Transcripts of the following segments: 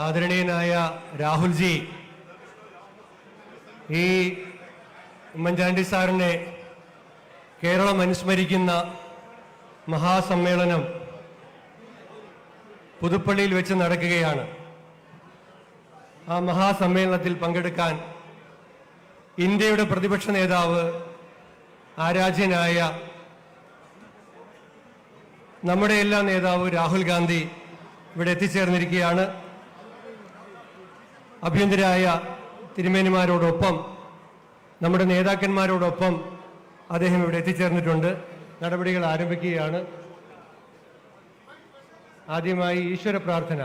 ആദരണീയനായ രാഹുൽജി, ഈ ഉമ്മൻചാണ്ടി സാറിനെ കേരളം അനുസ്മരിക്കുന്ന മഹാസമ്മേളനം പുതുപ്പള്ളിയിൽ വെച്ച് നടക്കുകയാണ്. ആ മഹാസമ്മേളനത്തിൽ പങ്കെടുക്കാൻ ഇന്ത്യയുടെ പ്രതിപക്ഷ നേതാവ്, ആരാധ്യനായ നമ്മുടെ എല്ലാ നേതാവ് രാഹുൽ ഗാന്ധി ഇവിടെ എത്തിച്ചേർന്നിരിക്കുകയാണ്. അഭ്യന്തരായ തിരുമേനിമാരോടൊപ്പം, നമ്മുടെ നേതാക്കന്മാരോടൊപ്പം അദ്ദേഹം ഇവിടെ എത്തിച്ചേർന്നിട്ടുണ്ട്. നടപടികൾ ആരംഭിക്കുകയാണ്. ആദ്യമായി ഈശ്വര പ്രാർത്ഥന.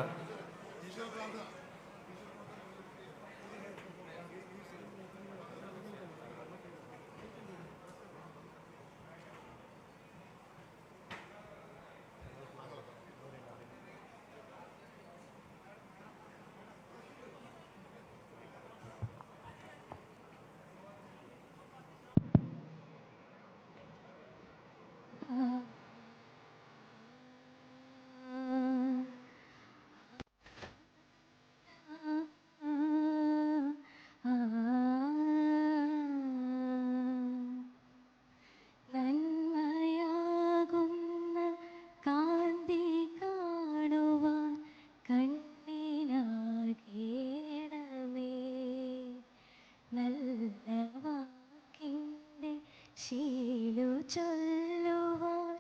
ശീലു ചൊല്ലുവാൻ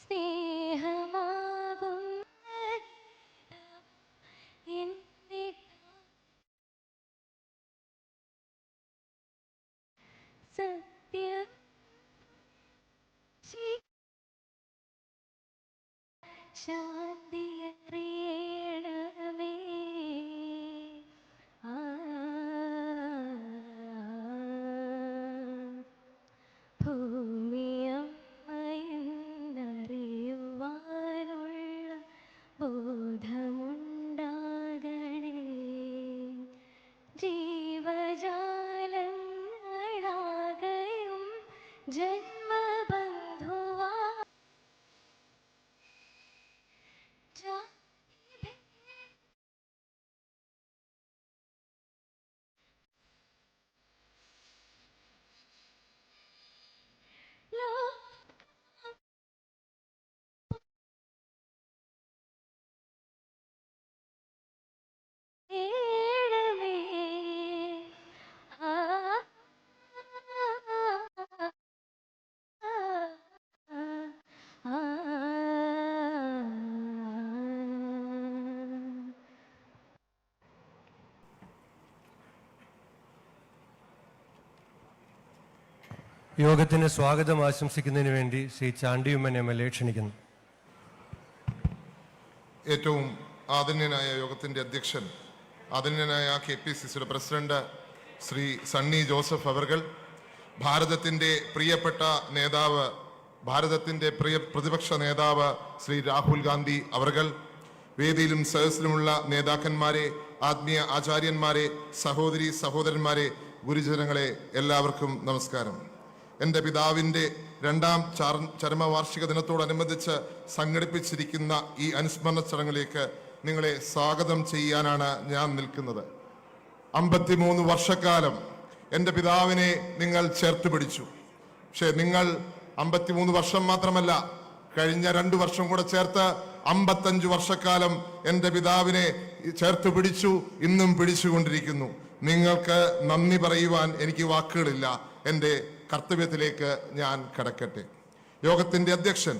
സ്നേഹമാകും സത്യ ശാന്തിയറിയണമേ. ഭൂമിയമ്മയെന്നറിയുവാനുള്ള ബോധമുണ്ടാകണേ. ജീവജാലങ്ങളാകയും ജന്മബന്ധുവാ യോഗത്തിന് സ്വാഗതം ആശംസിക്കുന്നതിന് വേണ്ടി ശ്രീ ചാണ്ടിയുമ്മൻ MLA ക്ഷണിക്കുന്നു. ഏറ്റവും ആദരണീയനായ യോഗത്തിൻ്റെ അധ്യക്ഷൻ, ആദരണീയനായ KPCCയുടെ പ്രസിഡന്റ് ശ്രീ സണ്ണി ജോസഫ് അവർകൾ, ഭാരതത്തിൻ്റെ പ്രിയപ്പെട്ട നേതാവ്, ഭാരതത്തിൻ്റെ പ്രതിപക്ഷ നേതാവ് ശ്രീ രാഹുൽ ഗാന്ധി അവർകൾ, വേദിയിലും സദസ്സിലുമുള്ള നേതാക്കന്മാരെ, ആത്മീയ ആചാര്യന്മാരെ, സഹോദരി സഹോദരന്മാരെ, ഗുരുജനങ്ങളെ, എല്ലാവർക്കും നമസ്കാരം. എൻ്റെ പിതാവിൻ്റെ 2ാം ചരമവാർഷിക ദിനത്തോടനുബന്ധിച്ച് സംഘടിപ്പിച്ചിരിക്കുന്ന ഈ അനുസ്മരണ ചടങ്ങിലേക്ക് നിങ്ങളെ സ്വാഗതം ചെയ്യാനാണ് ഞാൻ നിൽക്കുന്നത്. 53 വർഷക്കാലം എൻ്റെ പിതാവിനെ നിങ്ങൾ ചേർത്ത് പിടിച്ചു. പക്ഷേ നിങ്ങൾ 53 വർഷം മാത്രമല്ല, കഴിഞ്ഞ 2 വർഷം കൂടെ ചേർത്ത് 55 വർഷക്കാലം എൻ്റെ പിതാവിനെ ചേർത്ത് പിടിച്ചു, ഇന്നും പിടിച്ചുകൊണ്ടിരിക്കുന്നു. നിങ്ങൾക്ക് നന്ദി പറയുവാൻ എനിക്ക് വാക്കുകളില്ല. എൻ്റെ കർത്തവ്യത്തിലേക്ക് ഞാൻ കടക്കട്ടെ. യോഗത്തിന്റെ അധ്യക്ഷൻ,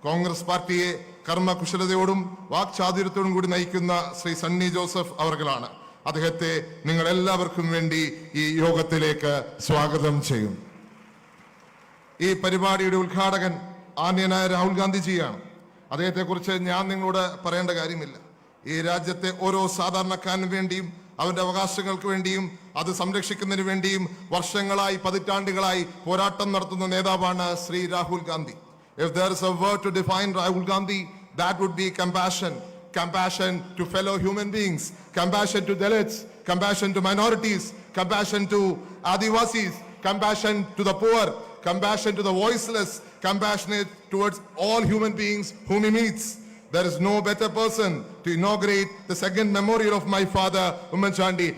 കോൺഗ്രസ് പാർട്ടിയെ കർമ്മകുശലതയോടും വാക്ചാതുര്യത്തോടും കൂടി നയിക്കുന്ന ശ്രീ സണ്ണി ജോസഫ് അവർകളാണ്. അദ്ദേഹത്തെ നിങ്ങൾ എല്ലാവർക്കും വേണ്ടി ഈ യോഗത്തിലേക്ക് സ്വാഗതം ചെയ്യും. ഈ പരിപാടിയുടെ ഉദ്ഘാടകൻ ആന്യനായ രാഹുൽ ഗാന്ധിജിയാണ്. അദ്ദേഹത്തെക്കുറിച്ച് ഞാൻ നിങ്ങളോട് പറയേണ്ട കാര്യമില്ല. ഈ രാജ്യത്തെ ഓരോ സാധാരണക്കാരന് വേണ്ടിയും അവന്റെ അവകാശങ്ങൾക്ക് വേണ്ടിയും അത് സംരക്ഷിക്കുന്നതിന് വേണ്ടിയും വർഷങ്ങളായി, പതിറ്റാണ്ടുകളായി പോരാട്ടം നടത്തുന്ന നേതാവാണ് Shri Rahul Gandhi. If there is a word to define Rahul Gandhi, that would be compassion. Compassion to fellow human beings, compassion to Dalits, compassion to minorities, compassion to Adivasis, compassion to the poor, compassion to the voiceless, compassionate towards all human beings whom he meets. There is no better person to inaugurate the second memorial of my father, Umman Chandi.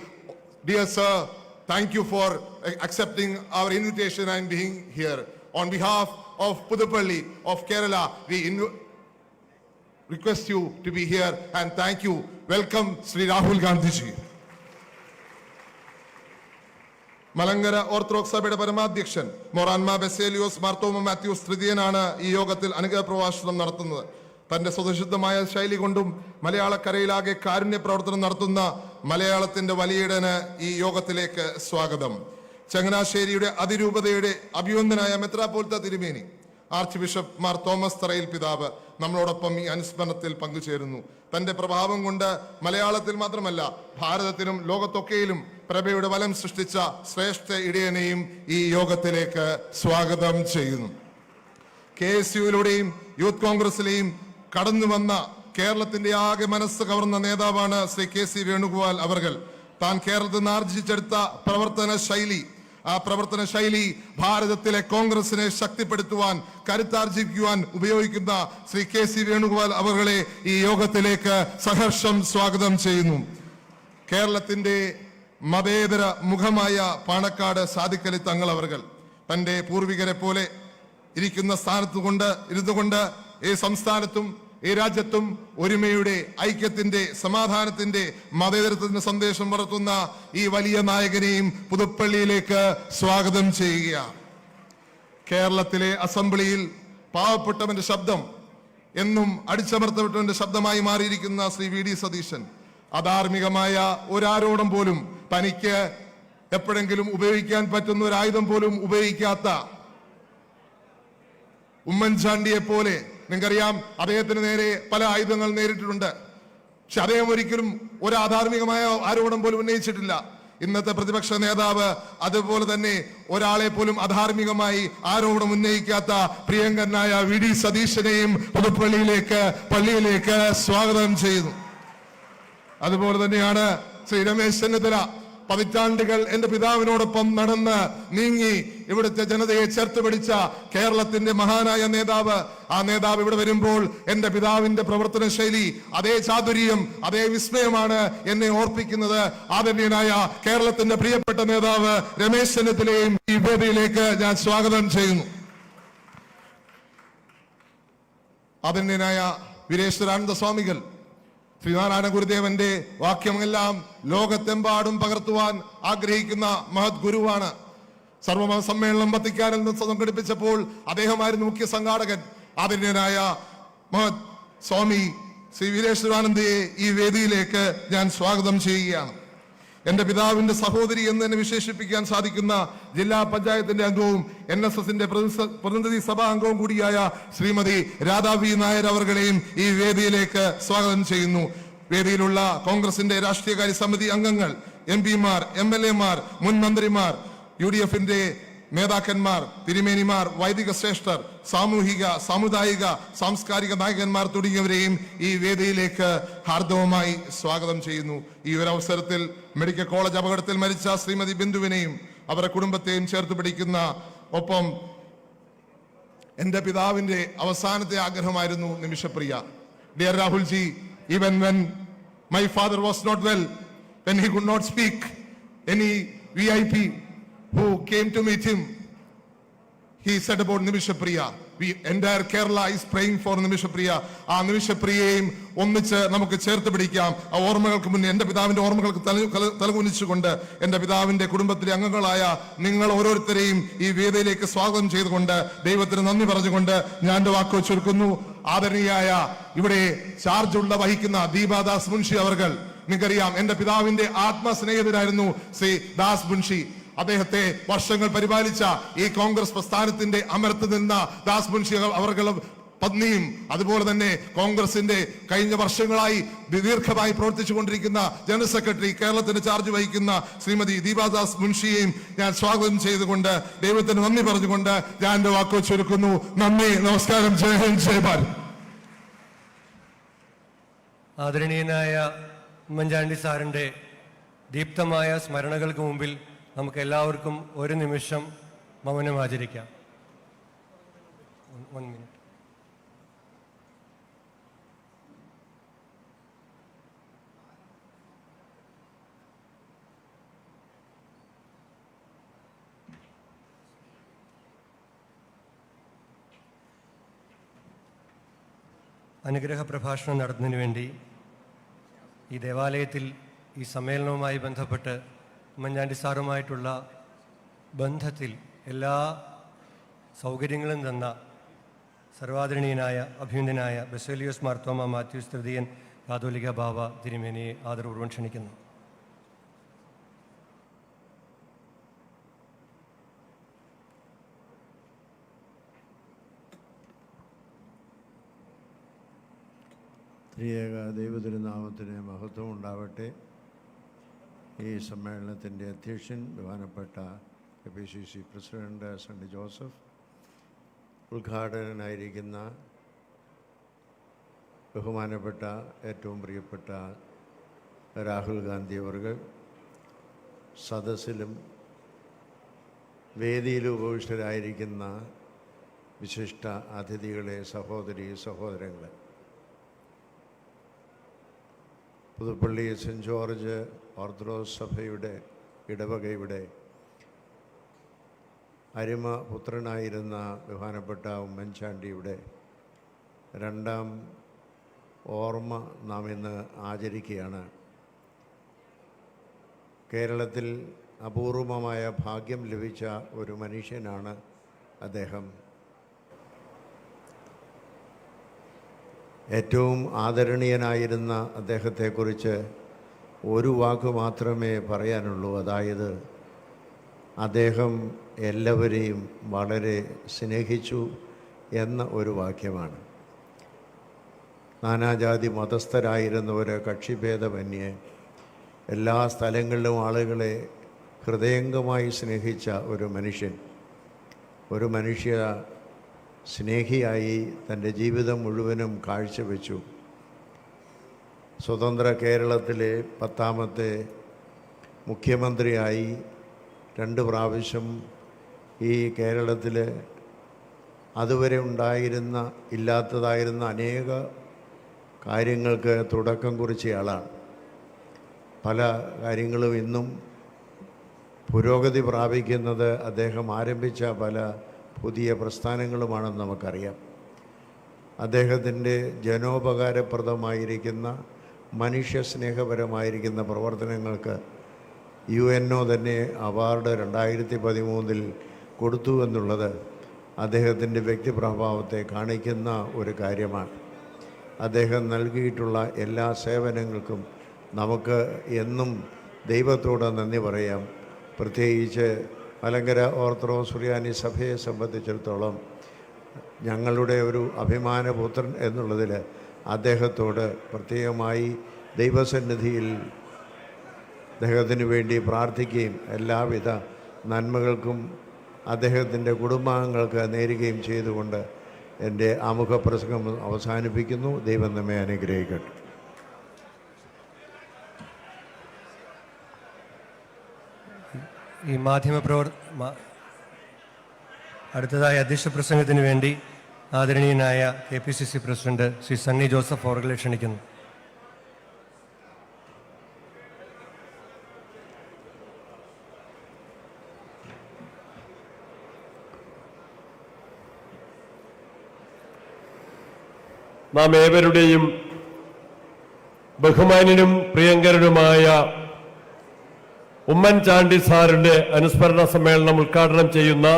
Dear sir, thank you for accepting our invitation and being here. On behalf of Puduppally of Kerala, we request you to be here and thank you. Welcome, Sri Rahul Gandhi ji. Malankara orthodox സഭയുടെ പരമാധ്യക്ഷൻ മൊറാൻമ ബെസേലിയോസ് മാർത്തോമ മാത്യൂസ് തൃതീയനാണ് ഈ യോഗത്തിൽ അനുഗ്രഹ പ്രഭാഷണം നടത്തുന്നത്. തന്റെ സ്വതസിദ്ധമായ ശൈലി കൊണ്ടും മലയാളക്കരയിലാകെ കാരുണ്യ പ്രവർത്തനം നടത്തുന്ന മലയാളത്തിന്റെ വലിയടന് ഈ യോഗത്തിലേക്ക് സ്വാഗതം. ചങ്ങനാശ്ശേരിയുടെ അതിരൂപതയുടെ അഭിവന്ദനായ മെത്രാപ്പോലിത്ത തിരുമേനി ആർച്ച് ബിഷപ്പ് മാർ തോമസ് തറയിൽ പിതാവ് നമ്മളോടൊപ്പം ഈ അനുസ്മരണത്തിൽ പങ്കുചേരുന്നു. തന്റെ പ്രഭാവം കൊണ്ട് മലയാളത്തിൽ മാത്രമല്ല ഭാരതത്തിലും ലോകത്തൊക്കെയിലും പ്രഭയുടെ വലം സൃഷ്ടിച്ച ശ്രേഷ്ഠ ഇടയനെയും ഈ യോഗത്തിലേക്ക് സ്വാഗതം ചെയ്യുന്നു. KSUവിലൂടെയും യൂത്ത് കോൺഗ്രസിലെയും കടന്നു വന്ന കേരളത്തിന്റെ ആകെ മനസ്സ് കവർന്ന നേതാവാണ് ശ്രീ KC വേണുഗോപാൽ അവർകൾ. താൻ കേരളത്തിൽ നിന്ന് ആർജിച്ചെടുത്ത ആ പ്രവർത്തന ശൈലി ഭാരതത്തിലെ കോൺഗ്രസിനെ ശക്തിപ്പെടുത്തുവാൻ കരുത്താർജിക്കുവാൻ ഉപയോഗിക്കുന്ന ശ്രീ KC വേണുഗോപാൽ അവർകളെ ഈ യോഗത്തിലേക്ക് സഹർഷം സ്വാഗതം ചെയ്യുന്നു. കേരളത്തിന്റെ മതേതര മുഖമായ പാണക്കാട് സാദിഖലി തങ്ങൾ അവർകൾ തന്റെ പൂർവികരെ പോലെ ഇരിക്കുന്ന ഇരുന്നുകൊണ്ട് ഈ സംസ്ഥാനത്തും ഈ രാജ്യത്തും ഒരുമയുടെ, ഐക്യത്തിന്റെ, സമാധാനത്തിന്റെ, മതേതരത്വത്തിന്റെ സന്ദേശം വളർത്തുന്ന ഈ വലിയ നായകനെയും പുതുപ്പള്ളിയിലേക്ക് സ്വാഗതം ചെയ്യുകയാണ്. കേരളത്തിലെ അസംബ്ലിയിൽ പാവപ്പെട്ടവന്റെ ശബ്ദം എന്നും അടിച്ചമർത്തപ്പെട്ടവന്റെ ശബ്ദമായി മാറിയിരിക്കുന്ന ശ്രീ VD സതീശൻ അധാർമികമായ ഒരാരോടും പോലും തനിക്ക് എപ്പോഴെങ്കിലും ഉപയോഗിക്കാൻ പറ്റുന്ന ഒരു ആയുധം പോലും ഉപയോഗിക്കാത്ത ഉമ്മൻചാണ്ടിയെ പോലെ, നിങ്ങൾക്കറിയാം അദ്ദേഹത്തിന് നേരെ പല ആയുധങ്ങൾ നേരിട്ടിട്ടുണ്ട്. പക്ഷെ അദ്ദേഹം ഒരിക്കലും ഒരു അധാർമികമായ ആരോപണം പോലും ഉന്നയിച്ചിട്ടില്ല. ഇന്നത്തെ പ്രതിപക്ഷ നേതാവ് അതുപോലെ തന്നെ ഒരാളെ പോലും അധാർമികമായി ആരോപണം ഉന്നയിക്കാത്ത പ്രിയങ്കരനായ VD സതീശനെയും പള്ളിയിലേക്ക് സ്വാഗതം ചെയ്യുന്നു. അതുപോലെ തന്നെയാണ് ശ്രീ രമേശ് ചെന്നിത്തല. പതിറ്റാണ്ടുകൾ എന്റെ പിതാവിനോടൊപ്പം നടന്ന് നീങ്ങി ഇവിടുത്തെ ജനതയെ ചേർത്ത് പിടിച്ച കേരളത്തിന്റെ മഹാനായ നേതാവ്. ആ നേതാവ് ഇവിടെ വരുമ്പോൾ എന്റെ പിതാവിന്റെ പ്രവർത്തന ശൈലി, അതേ ചാതുര്യം, അതേ വിസ്മയമാണ് എന്നെ ഓർപ്പിക്കുന്നത്. ആദരണീയനായ കേരളത്തിന്റെ പ്രിയപ്പെട്ട നേതാവ് രമേശ് ചെന്നിത്തലയെയും ഈ വേദിയിലേക്ക് ഞാൻ സ്വാഗതം ചെയ്യുന്നു. ആദരണീയനായ വീരേശ്വരാനന്ദ സ്വാമികൾ ശ്രീനാരായണ ഗുരുദേവന്റെ വാക്യമെല്ലാം ലോകത്തെമ്പാടും പകർത്തുവാൻ ആഗ്രഹിക്കുന്ന മഹത് ഗുരുവാണ്. സർവമത സമ്മേളനം വത്തിക്കാനിൽ നിന്ന് സംഘടിപ്പിച്ചപ്പോൾ അദ്ദേഹമായിരുന്നു മുഖ്യ സംഘാടകൻ. ആദരണീയനായ മഹത് സ്വാമി ശ്രീ വീരേശ്വരാനന്ദയെ ഈ വേദിയിലേക്ക് ഞാൻ സ്വാഗതം ചെയ്യുകയാണ്. എന്റെ പിതാവിന്റെ സഹോദരി എന്ന് തന്നെ വിശേഷിപ്പിക്കാൻ സാധിക്കുന്ന ജില്ലാ പഞ്ചായത്തിന്റെ അംഗവും NSSന്റെ പ്രതിനിധി സഭാ അംഗവും കൂടിയായ ശ്രീമതി രാധാ V നായർ അവർകളെയും ഈ വേദിയിലേക്ക് സ്വാഗതം ചെയ്യുന്നു. വേദിയിലുള്ള കോൺഗ്രസിന്റെ രാഷ്ട്രീയകാര്യ സമിതി അംഗങ്ങൾ, MP-മാർ, MLA-മാർ, മുൻ മന്ത്രിമാർ, UDFന്റെ നേതാക്കന്മാർ, തിരുമേനിമാർ, വൈദിക ശ്രേഷ്ഠർ, സാമൂഹിക, സാമുദായിക, സാംസ്കാരിക നായകന്മാർ തുടങ്ങിയവരെയും ഈ വേദിയിലേക്ക് ഹാർദവമായി സ്വാഗതം ചെയ്യുന്നു. ഈ ഒരു അവസരത്തിൽ മെഡിക്കൽ കോളേജ് അപകടത്തിൽ മരിച്ച ശ്രീമതി ബിന്ദുവിനെയും അവരുടെ കുടുംബത്തെയും ചേർത്ത് പിടിക്കുന്ന ഒപ്പം എന്റെ പിതാവിന്റെ അവസാനത്തെ ആഗ്രഹമായിരുന്നു Nimisha Priya. Dear Rahul G, even when my father was not well, when he could not speak, any VIP who came to meet him, he said about Nimishapriya. Entire Kerala is praying for Nimishapriya. ആ നിമിഷപ്രിയയും ഒന്നിച്ച് നമുക്ക് ചേർത്ത് പിടിക്കാം. ആ ഓർമ്മകൾക്ക് മുന്നേ എന്റെ പിതാവിന്റെ ഓർമ്മകൾക്ക് തലകുനിച്ചുകൊണ്ട് എന്റെ പിതാവിന്റെ കുടുംബത്തിലെ അംഗങ്ങളായ നിങ്ങൾ ഓരോരുത്തരെയും ഈ വേദിയിലേക്ക് സ്വാഗതം ചെയ്തുകൊണ്ട് ദൈവത്തിന് നന്ദി പറഞ്ഞുകൊണ്ട് ഞാൻ എന്റെ വാക്കുകൾ ചുരുക്കുന്നു. ആദരണീയായ ഇവിടെ ചാർജുള്ള വഹിക്കുന്ന ദീപാദാസ് മുൻഷി അവർകൾ, നിങ്ങൾക്കറിയാം എന്റെ പിതാവിന്റെ ആത്മസ്നേഹിതരായിരുന്നു ശ്രീ ദാസ് മുൻഷി. അദ്ദേഹത്തെ വർഷങ്ങൾ പരിപാലിച്ച ഈ കോൺഗ്രസ് പ്രസ്ഥാനത്തിന്റെ അമരത്ത് നിന്ന ദാസ് മുൻഷി അവർ പത്നിയും അതുപോലെ തന്നെ കോൺഗ്രസിന്റെ കഴിഞ്ഞ വർഷങ്ങളായി ദീർഘമായി പ്രവർത്തിച്ചു കൊണ്ടിരിക്കുന്ന ജനറൽ സെക്രട്ടറി, കേരളത്തിന്റെ ചാർജ് വഹിക്കുന്ന ശ്രീമതി ദീപാദാസ് മുൻഷിയെയും ഞാൻ സ്വാഗതം ചെയ്തുകൊണ്ട് ദൈവത്തിന് നന്ദി പറഞ്ഞുകൊണ്ട് ഞാൻ എന്റെ വാക്കുകൾ ചുരുക്കുന്നു. നന്ദി, നമസ്കാരം. ജയ് ഹിന്ദ്, ജയ് ഭാരത്. ആദരണീയനായ ഉമ്മൻചാണ്ടി സാറിൻ്റെ ദീപ്തമായ സ്മരണകൾക്ക് മുമ്പിൽ നമുക്ക് എല്ലാവർക്കും ഒരു നിമിഷം മൗനം ആചരിക്കാം. 1 minute. അനുഗ്രഹ പ്രഭാഷണം നടത്തുന്നതിന് വേണ്ടി ഈ ദേവാലയത്തിൽ ഈ സമ്മേളനവുമായി ബന്ധപ്പെട്ട് ഉമ്മൻചാണ്ടി സാറുമായിട്ടുള്ള ബന്ധത്തിൽ എല്ലാ സൗകര്യങ്ങളും തന്ന സർവാദരണീയനായ അഭിനന്ദനായ ബസേലിയോസ് മാർത്തോമ മാത്യൂസ് തൃതീയൻ കാതോലിക ബാവ തിരുമേനിയെ ആദരപൂർവ്വം ക്ഷണിക്കുന്നു. ത്രിയേക ദൈവതിരുനാമത്തിന് മഹത്വം ഉണ്ടാവട്ടെ. ഈ സമ്മേളനത്തിൻ്റെ അധ്യക്ഷൻ ബഹുമാനപ്പെട്ട KPCC പ്രസിഡന്റ് സണ്ണി ജോസഫ്, ഉദ്ഘാടകനായിരിക്കുന്ന ബഹുമാനപ്പെട്ട ഏറ്റവും പ്രിയപ്പെട്ട രാഹുൽ ഗാന്ധി അവർകൾ, സദസ്സിലും വേദിയിലും ഉപവിഷ്ടരായിരിക്കുന്ന വിശിഷ്ട അതിഥികളെ, സഹോദരി സഹോദരങ്ങളെ, പുതുപ്പള്ളി സെൻറ്റ് ജോർജ് ഓർത്തഡോക്സ് സഭയുടെ ഇടവകയുടെ അരിമ പുത്രനായിരുന്ന ബഹുമാനപ്പെട്ട ഉമ്മൻചാണ്ടിയുടെ 2ാം ഓർമ്മ നാം ഇന്ന് ആചരിക്കുകയാണ്. കേരളത്തിൽ അപൂർവമായ ഭാഗ്യം ലഭിച്ച ഒരു മനുഷ്യനാണ് അദ്ദേഹം. ഏറ്റവും ആദരണീയനായിരുന്ന അദ്ദേഹത്തെക്കുറിച്ച് ഒരു വാക്ക് മാത്രമേ പറയാനുള്ളൂ. അതായത് അദ്ദേഹം എല്ലാവരെയും വളരെ സ്നേഹിച്ചു എന്ന ഒരു വാക്യമാണ്. നാനാജാതി മതസ്ഥരായിരുന്നവർ കക്ഷിഭേദമന്യേ എല്ലാ സ്ഥലങ്ങളിലും ആളുകളെ ഹൃദയംഗമായി സ്നേഹിച്ച ഒരു മനുഷ്യൻ, ഒരു മനുഷ്യ സ്നേഹിയായി തൻ്റെ ജീവിതം മുഴുവനും കാഴ്ചവെച്ചു. സ്വതന്ത്ര കേരളത്തിലെ 10ാമത്തെ മുഖ്യമന്ത്രിയായി 2 പ്രാവശ്യം ഈ കേരളത്തിൽ അതുവരെ ഇല്ലാത്തതായിരുന്ന അനേക കാര്യങ്ങൾക്ക് തുടക്കം കുറിച്ചയാളാണ്. പല കാര്യങ്ങളും ഇന്നും പുരോഗതി പ്രാപിക്കുന്നത് അദ്ദേഹം ആരംഭിച്ച പല പുതിയ പ്രസ്ഥാനങ്ങളുമാണെന്ന് നമുക്കറിയാം. അദ്ദേഹത്തിൻ്റെ ജനോപകാരപ്രദമായിരിക്കുന്ന മനുഷ്യസ്നേഹപരമായിരിക്കുന്ന പ്രവർത്തനങ്ങൾക്ക് UNO തന്നെ അവാർഡ് 2013 കൊടുത്തു എന്നുള്ളത് അദ്ദേഹത്തിൻ്റെ വ്യക്തിപ്രഭാവത്തെ കാണിക്കുന്ന ഒരു കാര്യമാണ്. അദ്ദേഹം നൽകിയിട്ടുള്ള എല്ലാ സേവനങ്ങൾക്കും നമുക്ക് എന്നും ദൈവത്തോട് നന്ദി പറയാം. പ്രത്യേകിച്ച് മലങ്കര ഓർത്തഡോക്സ് സുറിയാനി സഭയെ സംബന്ധിച്ചിടത്തോളം ഞങ്ങളുടെ ഒരു അഭിമാനപുത്രൻ എന്നുള്ളതിൽ അദ്ദേഹത്തോട് പ്രത്യേകമായി ദൈവസന്നിധിയിൽ അദ്ദേഹത്തിന് വേണ്ടി പ്രാർത്ഥിക്കുകയും എല്ലാവിധ നന്മകൾക്കും അദ്ദേഹത്തിൻ്റെ കുടുംബാംഗങ്ങൾക്ക് നേരുകയും ചെയ്തുകൊണ്ട് എൻ്റെ ആമുഖ പ്രസംഗം അവസാനിപ്പിക്കുന്നു. ദൈവം നമ്മെ അനുഗ്രഹിക്കട്ടെ. ഈ അടുത്തതായി അധ്യക്ഷ പ്രസംഗത്തിന് വേണ്ടി ആദരണീയനായ KPCC പ്രസിഡന്റ് ശ്രീ സണ്ണി ജോസഫ് അവർകളെ ക്ഷണിക്കുന്നു. നാം ഏവരുടെയും ബഹുമാന്യനും പ്രിയങ്കരനുമായ ഉമ്മൻചാണ്ടി സാറിന്റെ അനുസ്മരണ സമ്മേളനം ഉദ്ഘാടനം ചെയ്യുന്ന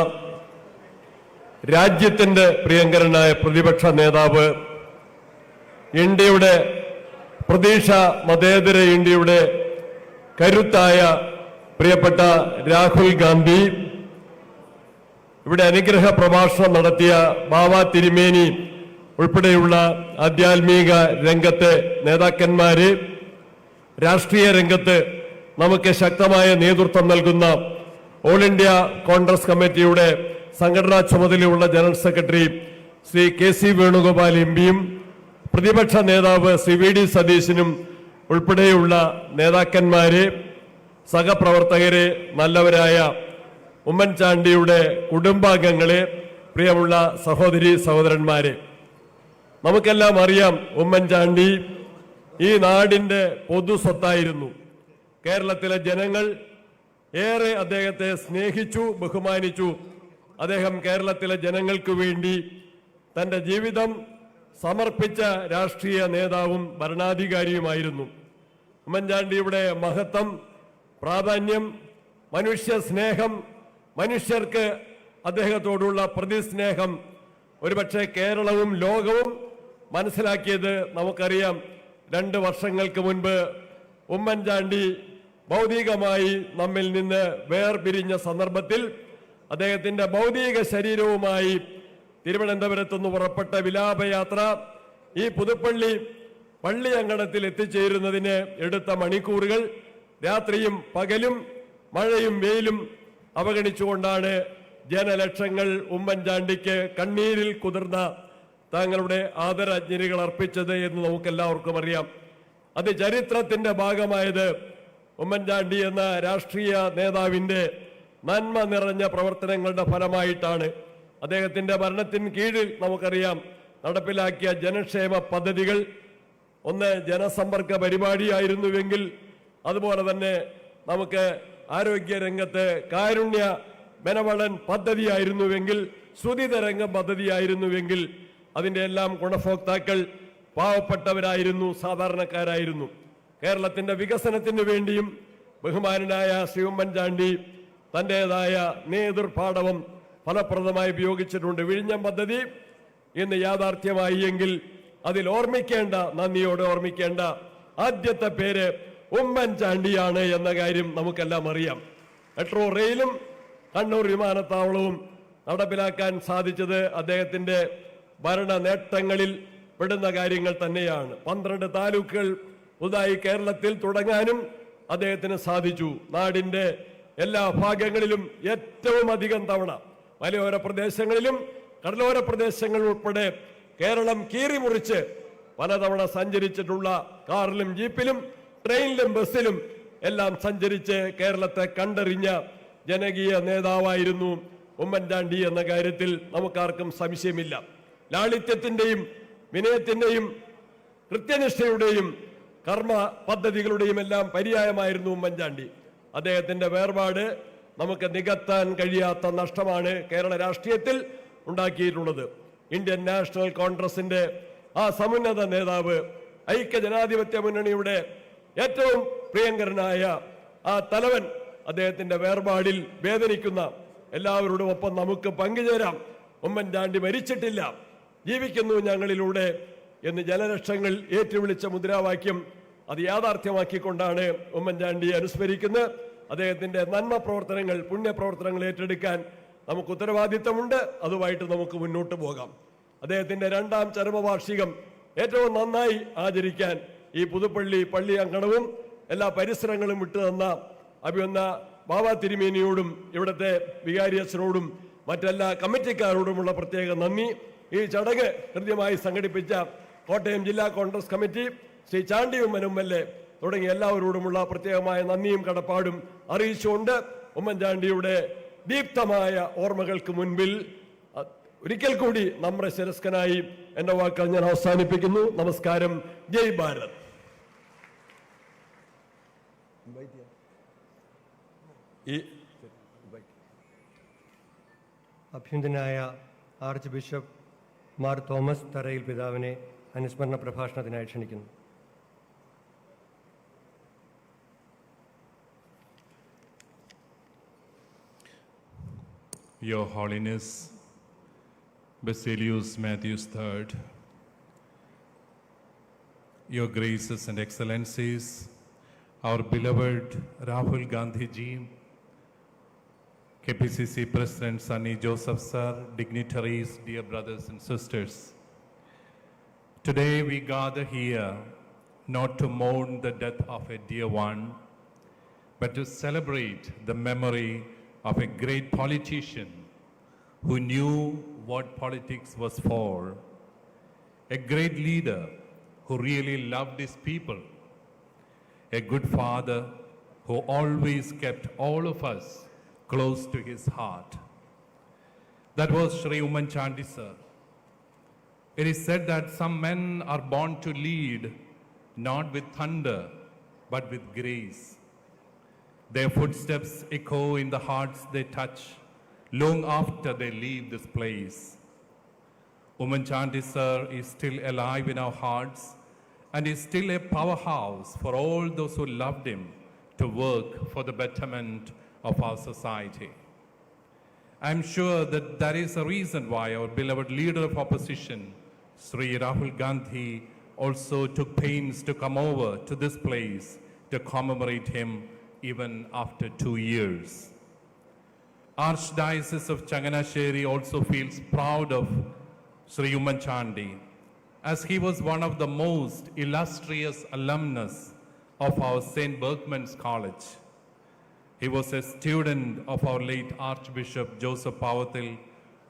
രാജ്യത്തിന്റെ പ്രിയങ്കരനായ പ്രതിപക്ഷ നേതാവ്, ഇന്ത്യയുടെ പ്രതീക്ഷ, മതേതര ഇന്ത്യയുടെ കരുത്തായ പ്രിയപ്പെട്ട രാഹുൽ ഗാന്ധി, ഇവിടെ അനുഗ്രഹ പ്രഭാഷണം നടത്തിയ ബാവ തിരുമേനി, ഉൾപ്പെടെയുള്ള ആധ്യാത്മിക രംഗത്തെ നേതാക്കന്മാരെ, രാഷ്ട്രീയ രംഗത്ത് നമുക്ക് ശക്തമായ നേതൃത്വം നൽകുന്ന ഓൾ ഇന്ത്യ കോൺഗ്രസ് കമ്മിറ്റിയുടെ സംഘടനാ ചുമതലയുള്ള general secretary Shri KC Venugopal എംപിയും പ്രതിപക്ഷ നേതാവ് ശ്രീ VD സതീശനും ഉൾപ്പെടെയുള്ള നേതാക്കന്മാരെ, സഹപ്രവർത്തകരെ, നല്ലവരായ ഉമ്മൻചാണ്ടിയുടെ കുടുംബാംഗങ്ങളെ, പ്രിയമുള്ള സഹോദരി സഹോദരന്മാരെ, നമുക്കെല്ലാം അറിയാം ഉമ്മൻചാണ്ടി ഈ നാടിന്റെ പൊതു സ്വത്തായിരുന്നു. കേരളത്തിലെ ജനങ്ങൾ ഏറെ അദ്ദേഹത്തെ സ്നേഹിച്ചു, ബഹുമാനിച്ചു. അദ്ദേഹം കേരളത്തിലെ ജനങ്ങൾക്ക് വേണ്ടി തന്റെ ജീവിതം സമർപ്പിച്ച രാഷ്ട്രീയ നേതാവും ഭരണാധികാരിയുമായിരുന്നു. ഉമ്മൻചാണ്ടിയുടെ മഹത്വം, പ്രാധാന്യം, മനുഷ്യ സ്നേഹം, മനുഷ്യർക്ക് അദ്ദേഹത്തോടുള്ള പ്രതിസ്നേഹം ഒരുപക്ഷെ കേരളവും ലോകവും മനസ്സിലാക്കിയത് നമുക്കറിയാം. 2 വർഷങ്ങൾക്ക് മുൻപ് ഉമ്മൻചാണ്ടി ഭൗതികമായി നമ്മിൽ നിന്ന് വേർപിരിഞ്ഞ സന്ദർഭത്തിൽ അദ്ദേഹത്തിന്റെ ഭൗതിക ശരീരവുമായി തിരുവനന്തപുരത്ത് നിന്ന് പുറപ്പെട്ട വിലാപയാത്ര ഈ പുതുപ്പള്ളി പള്ളി അങ്കണത്തിൽ എത്തിച്ചേരുന്നതിന് എടുത്ത മണിക്കൂറുകൾ രാത്രിയും പകലും മഴയും വെയിലും അവഗണിച്ചുകൊണ്ടാണ് ജനലക്ഷങ്ങൾ ഉമ്മൻചാണ്ടിക്ക് കണ്ണീരിൽ കുതിർന്ന തങ്ങളുടെ ആദരാഞ്ജലികൾ അർപ്പിച്ചത് എന്ന് നമുക്കെല്ലാവർക്കും അറിയാം. അത് ചരിത്രത്തിന്റെ ഭാഗമായത് ഉമ്മൻചാണ്ടി എന്ന രാഷ്ട്രീയ നേതാവിന്റെ നന്മ നിറഞ്ഞ പ്രവർത്തനങ്ങളുടെ ഫലമായിട്ടാണ്. അദ്ദേഹത്തിന്റെ ഭരണത്തിന് കീഴിൽ നമുക്കറിയാം നടപ്പിലാക്കിയ ജനക്ഷേമ പദ്ധതികൾ, ഒന്ന് ജനസമ്പർക്ക പരിപാടിയായിരുന്നുവെങ്കിൽ, അതുപോലെ തന്നെ നമുക്ക് ആരോഗ്യ രംഗത്ത് കാരുണ്യ ബെനവളൻ പദ്ധതിയായിരുന്നുവെങ്കിൽ, ശ്രുതിതരംഗം പദ്ധതിയായിരുന്നുവെങ്കിൽ അതിന്റെ എല്ലാം ഗുണഭോക്താക്കൾ പാവപ്പെട്ടവരായിരുന്നു, സാധാരണക്കാരായിരുന്നു. കേരളത്തിന്റെ വികസനത്തിന് വേണ്ടിയും ബഹുമാനനായ ശ്രീ ഉമ്മൻചാണ്ടി തന്റേതായ നേതൃപാടവം ഫലപ്രദമായി ഉപയോഗിച്ചിട്ടുണ്ട്. വിഴിഞ്ഞം പദ്ധതി ഇന്ന് യാഥാർത്ഥ്യമായി എങ്കിൽ അതിൽ ഓർമ്മിക്കേണ്ട, നന്ദിയോടെ ഓർമ്മിക്കേണ്ട ആദ്യത്തെ പേര് ഉമ്മൻചാണ്ടിയാണ് എന്ന കാര്യം നമുക്കെല്ലാം അറിയാം. മെട്രോ റെയിലും കണ്ണൂർ വിമാനത്താവളവും നടപ്പിലാക്കാൻ സാധിച്ചത് അദ്ദേഹത്തിന്റെ ഭരണ നേട്ടങ്ങളിൽ പെടുന്ന കാര്യങ്ങൾ തന്നെയാണ്. 12 താലൂക്കുകൾ പുതുതായി കേരളത്തിൽ തുടങ്ങാനും അദ്ദേഹത്തിന് സാധിച്ചു. നാടിന്റെ എല്ലാ ഭാഗങ്ങളിലും ഏറ്റവും അധികം തവണ മലയോര പ്രദേശങ്ങളിലും കടലോര പ്രദേശങ്ങൾ ഉൾപ്പെടെ കേരളം കീറിമുറിച്ച് പലതവണ സഞ്ചരിച്ചിട്ടുള്ള കാറിലും ജീപ്പിലും ട്രെയിനിലും ബസ്സിലും എല്ലാം സഞ്ചരിച്ച് കേരളത്തെ കണ്ടറിഞ്ഞ ജനകീയ നേതാവായിരുന്നു ഉമ്മൻചാണ്ടി എന്ന കാര്യത്തിൽ നമുക്കാർക്കും സംശയമില്ല. ലാളിത്യത്തിന്റെയും വിനയത്തിന്റെയും കൃത്യനിഷ്ഠയുടെയും കർമ്മ പദ്ധതികളുടെയും എല്ലാം പര്യായമായിരുന്നു ഉമ്മൻചാണ്ടി. അദ്ദേഹത്തിന്റെ വേർപാട് നമുക്ക് നികത്താൻ കഴിയാത്ത നഷ്ടമാണ് കേരള രാഷ്ട്രീയത്തിൽ ഉണ്ടാക്കിയിട്ടുള്ളത്. ഇന്ത്യൻ നാഷണൽ കോൺഗ്രസിന്റെ ആ സമുന്നത നേതാവ്, ഐക്യജനാധിപത്യ മുന്നണിയുടെ ഏറ്റവും പ്രിയങ്കരനായ ആ തലവൻ, അദ്ദേഹത്തിന്റെ വേർപാടിൽ വേദനിക്കുന്ന എല്ലാവരോടും ഒപ്പം നമുക്ക് പങ്കുചേരാം. ഉമ്മൻചാണ്ടി മരിച്ചിട്ടില്ല, ജീവിക്കുന്നു ഞങ്ങളിലൂടെ എന്ന് ജനലക്ഷങ്ങൾ ഏറ്റുവിളിച്ച മുദ്രാവാക്യം അത് യാഥാർത്ഥ്യമാക്കിക്കൊണ്ടാണ് ഉമ്മൻചാണ്ടിയെ അനുസ്മരിക്കുന്നത്. അദ്ദേഹത്തിന്റെ നന്മ പ്രവർത്തനങ്ങൾ, പുണ്യപ്രവർത്തനങ്ങൾ ഏറ്റെടുക്കാൻ നമുക്ക് ഉത്തരവാദിത്തമുണ്ട്. അതുമായിട്ട് നമുക്ക് മുന്നോട്ട് പോകാം. അദ്ദേഹത്തിന്റെ 2ാം ചരമവാർഷികം ഏറ്റവും നന്നായി ആചരിക്കാൻ ഈ പുതുപ്പള്ളി പള്ളി അങ്കണവും എല്ലാ പരിസരങ്ങളും വിട്ടുതന്ന അഭിവന്ന ബാബ തിരുമേനിയോടും ഇവിടുത്തെ വികാരിയച്ഛനോടും മറ്റെല്ലാ കമ്മിറ്റിക്കാരോടുമുള്ള പ്രത്യേക നന്ദി. ഈ ചടങ്ങ് കൃത്യമായി സംഘടിപ്പിച്ച കോട്ടയം ജില്ലാ കോൺഗ്രസ് കമ്മിറ്റി, ശ്രീ ചാണ്ടി ഉമ്മൻ MLA തുടങ്ങിയ എല്ലാവരോടുമുള്ള പ്രത്യേകമായ നന്ദിയും കടപ്പാടും അറിയിച്ചുകൊണ്ട് ഉമ്മൻചാണ്ടിയുടെ ദീപ്തമായ ഓർമ്മകൾക്ക് മുൻപിൽ ഒരിക്കൽ കൂടി നമ്രശിരസ്കനായി എന്റെ വാക്കുകൾ ഞാൻ അവസാനിപ്പിക്കുന്നു. നമസ്കാരം. ജയ് ഭാരത്. അഭ്യുന്നതനായ ആർച്ച് ബിഷപ്പ് മാർ തോമസ് തറയിൽ പിതാവിനെ അനുസ്മരണ പ്രഭാഷണത്തിനായി ക്ഷണിക്കുന്നു. Your Holiness, Basilius Matthews III, Your Graces and Excellencies, our beloved Rahul Gandhi ji, KPCC President Sunny Joseph sir, dignitaries, dear brothers and sisters. Today we gather here not to mourn the death of a dear one, but to celebrate the memory of a great politician who knew what politics was for, a great leader who really loved his people, a good father who always kept all of us close to his heart. That was Shri Oommen Chandy sir. It is said that some men are born to lead not with thunder but with grace. Their footsteps echo in the hearts they touch long after they leave this place. Oommen Chandy sir is still alive in our hearts and is still a powerhouse for all those who loved him to work for the betterment of our society. I'm sure that that is the reason why our beloved leader of opposition, Sri Rahul Gandhi, also took pains to come over to this place to commemorate him even after 2 years. Archdiocese of Changanasheri also feels proud of Sri Oommen Chandy, as he was one of the most illustrious alumnus of our St. Berkman's College. He was a student of our late Archbishop Joseph Pavathil,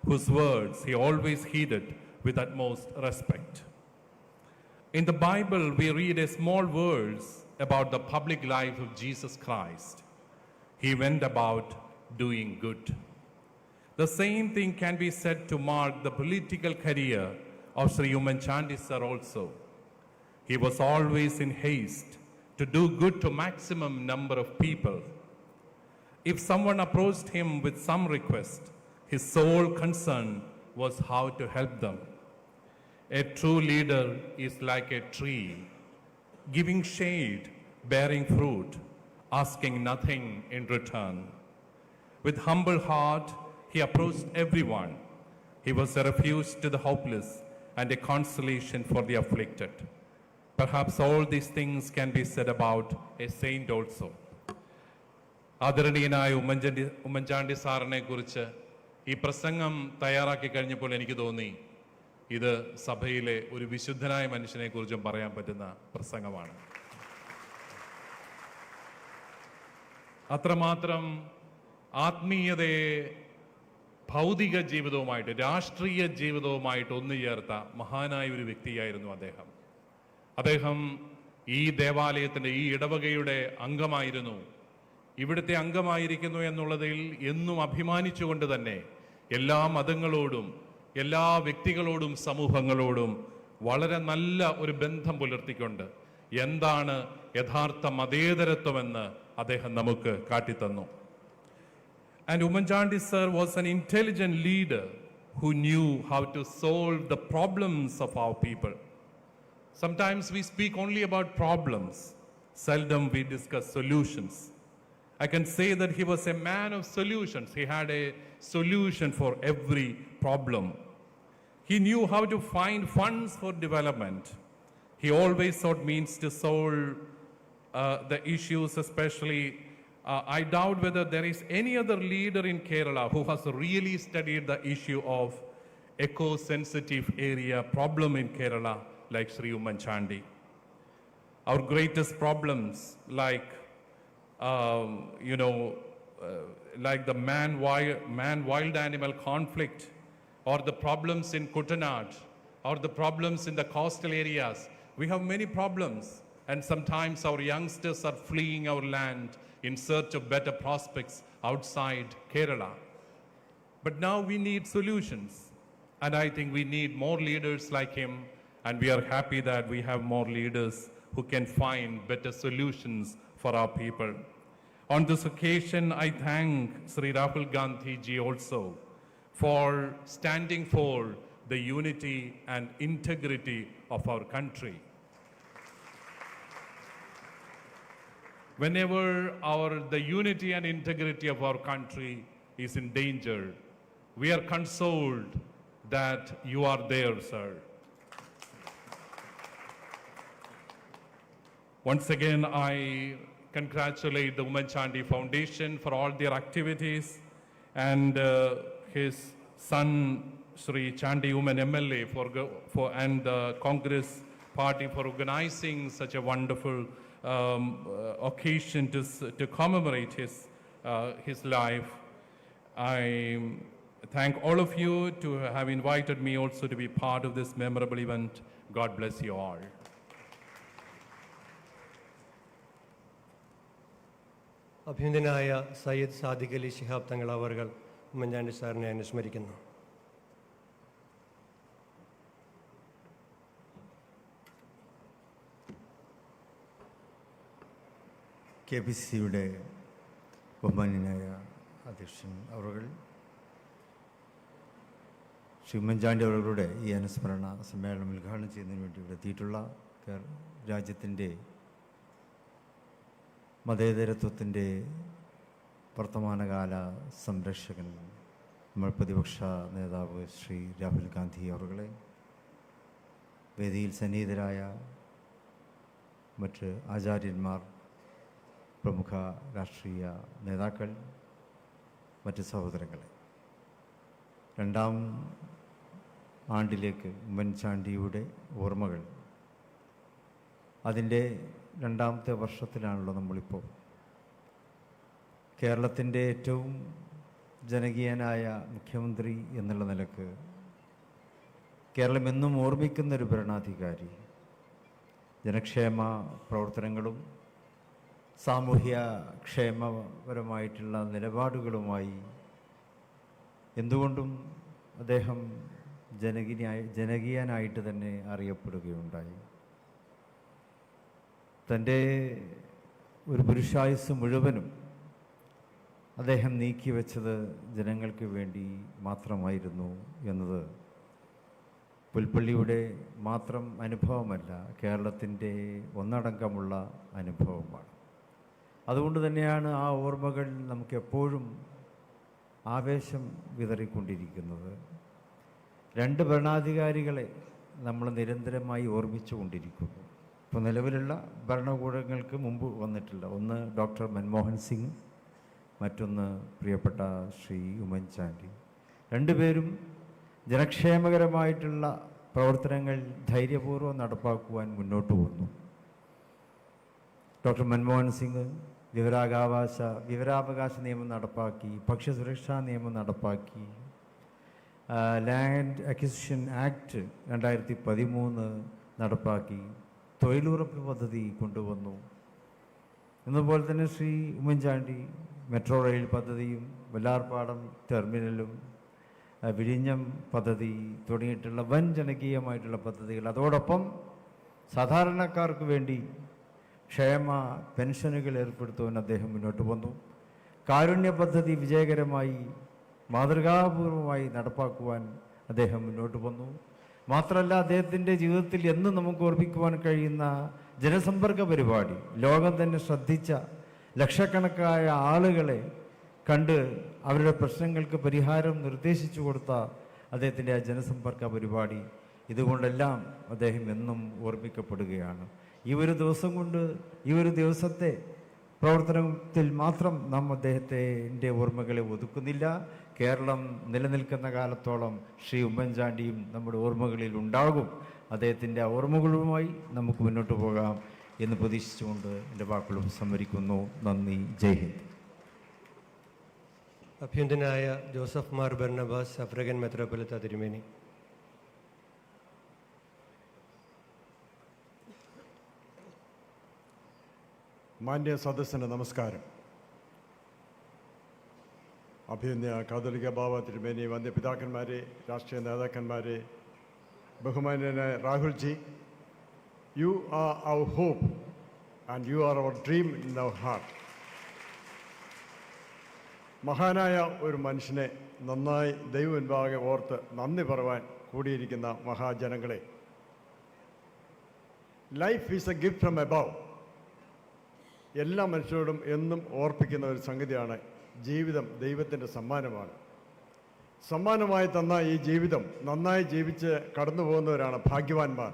whose words he always heeded with utmost respect. In the Bible, we read a small verse about the public life of Jesus Christ. He went about doing good. The same thing can be said to mark the political career of Sri Oommen Chandy sir also. He was always in haste to do good to maximum number of people. If someone approached him with some request, his sole concern was how to help them. A true leader is like a tree, giving shade, bearing fruit, asking nothing in return. With humble heart, he approached everyone. He was a refuge to the hopeless and a consolation for the afflicted. Perhaps all these things can be said about a saint also. ആദരണീയനായ ഉമ്മൻചാണ്ടി സാറിനെ കുറിച്ച് ഈ പ്രസംഗം തയ്യാറാക്കി കഴിഞ്ഞപ്പോൾ എനിക്ക് തോന്നി ഇത് സഭയിലെ ഒരു വിശുദ്ധനായ മനുഷ്യനെ കുറിച്ചും പറയാൻ പറ്റുന്ന പ്രസംഗമാണ്. അത്രമാത്രം ആത്മീയതയെ ഭൗതിക ജീവിതവുമായിട്ട് രാഷ്ട്രീയ ജീവിതവുമായിട്ട് ഒന്നുചേർത്ത മഹാനായ ഒരു വ്യക്തിയായിരുന്നു അദ്ദേഹം. അദ്ദേഹം ഈ ദേവാലയത്തിൻ്റെ ഈ ഇടവകയുടെ അംഗമായിരുന്നു. ഇവിടുത്തെ അംഗമായിരിക്കുന്നു എന്നുള്ളതിൽ എന്നും അഭിമാനിച്ചുകൊണ്ട് തന്നെ എല്ലാ മതങ്ങളോടും എല്ലാ വ്യക്തികളോടും സമൂഹങ്ങളോടും വളരെ നല്ല ഒരു ബന്ധം പുലർത്തിക്കൊണ്ട് എന്താണ് യഥാർത്ഥ മതേതരത്വമെന്ന് അദ്ദേഹം നമുക്ക് കാട്ടിത്തന്നു. And Oommen Chandy sir was an intelligent leader who knew how to solve the problems of our people. Sometimes we speak only about problems. Seldom we discuss solutions. I can say that he was a man of solutions. He had a solution for every problem. He knew how to find funds for development. He always sought means to solve the issues, especially I doubt whether there is any other leader in Kerala who has really studied the issue of eco-sensitive area problem in Kerala like Sri Oommen Chandy. Our greatest problems like like the man-wild animal conflict, or the problems in Kuttanad, or the problems in the coastal areas. We have many problems, and sometimes our youngsters are fleeing our land in search of better prospects outside Kerala. But now we need solutions, and I think we need more leaders like him, and we are happy that we have more leaders who can find better solutions for our people. On this occasion, I thank Sri Rahul Gandhi ji also for standing for the unity and integrity of our country. Whenever the unity and integrity of our country is in danger, we are consoled that you are there, sir. Once again, I congratulate the Oommen Chandy Foundation for all their activities, and his son Sri Chandi Women MLA and the Congress Party for organizing such a wonderful occasion to commemorate his life. I thank all of you to have invited me also to be part of this memorable event. God bless you all. അഭിനന്ദനായ Sayyid Sadiq Ali Shihab Thangal അവർകൾ ഉമ്മൻചാണ്ടി സാറിനെ അനുസ്മരിക്കുന്നു. KPCCയുടെ ബഹുമാന്യനായ അധ്യക്ഷൻ അവറുകൾ, ശ്രീ ഉമ്മൻചാണ്ടി അവറുകളുടെ ഈ അനുസ്മരണ സമ്മേളനം ഉദ്ഘാടനം ചെയ്യുന്നതിന് വേണ്ടി ഇവിടെ എത്തിയിട്ടുള്ള രാജ്യത്തിൻ്റെ മതേതരത്വത്തിൻ്റെ വർത്തമാനകാല സംരക്ഷകൻ, നമ്മൾ പ്രതിപക്ഷ നേതാവ് ശ്രീ രാഹുൽ ഗാന്ധി അവറുകളെ, വേദിയിൽ സന്നിഹിതരായ മറ്റ് ആചാര്യന്മാർ, പ്രമുഖ രാഷ്ട്രീയ നേതാക്കൾ, മറ്റ് സഹോദരങ്ങളെ, രണ്ടാം ആണ്ടിലേക്ക് ഉമ്മൻചാണ്ടിയുടെ ഓർമ്മകൾ, അതിൻ്റെ രണ്ടാമത്തെ വർഷത്തിലാണല്ലോ നമ്മളിപ്പോൾ. കേരളത്തിൻ്റെ ഏറ്റവും ജനകീയനായ മുഖ്യമന്ത്രി എന്നുള്ള നിലക്ക് കേരളം എന്നും ഓർമ്മിക്കുന്നൊരു ഭരണാധികാരി, ജനക്ഷേമ പ്രവർത്തനങ്ങളും സാമൂഹ്യ ക്ഷേമപരമായിട്ടുള്ള നിലപാടുകളുമായി എന്തുകൊണ്ടും അദ്ദേഹം ജനകീയനായിട്ട് തന്നെ അറിയപ്പെടുകയുണ്ടായി. തൻ്റെ ഒരു പുരുഷായുസ് മുഴുവനും അദ്ദേഹം നീക്കിവെച്ചത് ജനങ്ങൾക്ക് വേണ്ടി മാത്രമായിരുന്നു എന്നത് പുൽപ്പള്ളിയുടെ മാത്രം അനുഭവമല്ല, കേരളത്തിൻ്റെ ഒന്നടങ്കമുള്ള അനുഭവമാണ്. അതുകൊണ്ട് തന്നെയാണ് ആ ഓർമ്മകൾ നമുക്കെപ്പോഴും ആവേശം വിതറിക്കൊണ്ടിരിക്കുന്നത്. രണ്ട് ഭരണാധികാരികളെ നമ്മൾ നിരന്തരമായി ഓർമ്മിച്ചു കൊണ്ടിരിക്കുന്നു. ഇപ്പോൾ നിലവിലുള്ള ഭരണകൂടങ്ങൾക്ക് മുമ്പ് വന്നിട്ടില്ല. ഒന്ന് ഡോക്ടർ മൻമോഹൻ സിംഗ്, മറ്റൊന്ന് പ്രിയപ്പെട്ട ശ്രീ ഉമ്മൻചാണ്ടി. രണ്ടുപേരും ജനക്ഷേമകരമായിട്ടുള്ള പ്രവർത്തനങ്ങൾ ധൈര്യപൂർവ്വം നടപ്പാക്കുവാൻ മുന്നോട്ട് വന്നു. ഡോക്ടർ മൻമോഹൻ സിംഗ് വിവരാവകാശ നിയമം നടപ്പാക്കി, ഭക്ഷ്യസുരക്ഷാ നിയമം നടപ്പാക്കി, ലാൻഡ് അക്വിസിഷൻ ആക്ട് 2013 നടപ്പാക്കി, തൊഴിലുറപ്പ് പദ്ധതി കൊണ്ടുവന്നു. എന്നതുപോലെ തന്നെ ശ്രീ ഉമ്മൻചാണ്ടി മെട്രോ റെയിൽ പദ്ധതിയും വെള്ളാർപാടം ടെർമിനലും വിഴിഞ്ഞം പദ്ധതി തുടങ്ങിയിട്ടുള്ള വൻ ജനകീയമായിട്ടുള്ള പദ്ധതികൾ, അതോടൊപ്പം സാധാരണക്കാർക്ക് വേണ്ടി ക്ഷേമ പെൻഷനുകൾ ഏർപ്പെടുത്തുവാൻ അദ്ദേഹം മുന്നോട്ട് വന്നു. കാരുണ്യ പദ്ധതി വിജയകരമായി മാതൃകാപൂർവമായി നടപ്പാക്കുവാൻ അദ്ദേഹം മുന്നോട്ട് വന്നു. മാത്രമല്ല, അദ്ദേഹത്തിൻ്റെ ജീവിതത്തിൽ എന്നും നമുക്ക് ഓർമ്മിക്കുവാൻ കഴിയുന്ന ജനസമ്പർക്ക പരിപാടി, ലോകം തന്നെ ശ്രദ്ധിച്ച ലക്ഷക്കണക്കായ ആളുകളെ കണ്ട് അവരുടെ പ്രശ്നങ്ങൾക്ക് പരിഹാരം നിർദ്ദേശിച്ചു കൊടുത്ത അദ്ദേഹത്തിൻ്റെ ആ ജനസമ്പർക്ക പരിപാടി, ഇതുകൊണ്ടെല്ലാം അദ്ദേഹം എന്നും ഓർമ്മിക്കപ്പെടുകയാണ്. ഈ ഒരു ദിവസം കൊണ്ട്, ഈ ഒരു ദിവസത്തെ പ്രവർത്തനത്തിൽ മാത്രം നാം അദ്ദേഹത്തിൻ്റെ ഓർമ്മകളെ ഒതുക്കുന്നില്ല. കേരളം നിലനിൽക്കുന്ന കാലത്തോളം ശ്രീ ഉമ്മൻചാണ്ടിയും നമ്മുടെ ഓർമ്മകളിൽ ഉണ്ടാകും. അദ്ദേഹത്തിൻ്റെ ഓർമ്മകളുമായി നമുക്ക് മുന്നോട്ട് പോകാം എന്ന് പ്രതീക്ഷിച്ചുകൊണ്ട് എൻ്റെ വാക്കുകളും സംവരിക്കുന്നു. നന്ദി. ജയ് ഹിന്ദ്. അഭ്യന്തനായ ജോസഫ് മാർ ബർണബാസ്, അഫ്രിക്കൻ മെത്രോപൊലിത്ത തിരുമേനി. മാന്യ സദസ്സിന് നമസ്കാരം. അഭിനന്ദ കാതോലിക്ക ബാബ തിരുമേനി, വന്ധ്യപിതാക്കന്മാരെ, രാഷ്ട്രീയ നേതാക്കന്മാരെ, ബഹുമാന്യനായ Rahulji, you are our hope and you are our dream in our heart. മഹാനായ ഒരു മനുഷ്യനെ നന്നായി ദൈവമുൻപാകെ ഓർത്ത് നന്ദി പറയുവാൻ കൂടിയിരിക്കുന്ന മഹാജനങ്ങളെ, life is a gift from above. എല്ലാ മനുഷ്യരോടും എന്നും ഓർപ്പിക്കുന്ന ഒരു സംഗതിയാണ്, ജീവിതം ദൈവത്തിൻ്റെ സമ്മാനമാണ്. സമ്മാനമായി തന്ന ഈ ജീവിതം നന്നായി ജീവിച്ച് കടന്നു പോകുന്നവരാണ് ഭാഗ്യവാന്മാർ.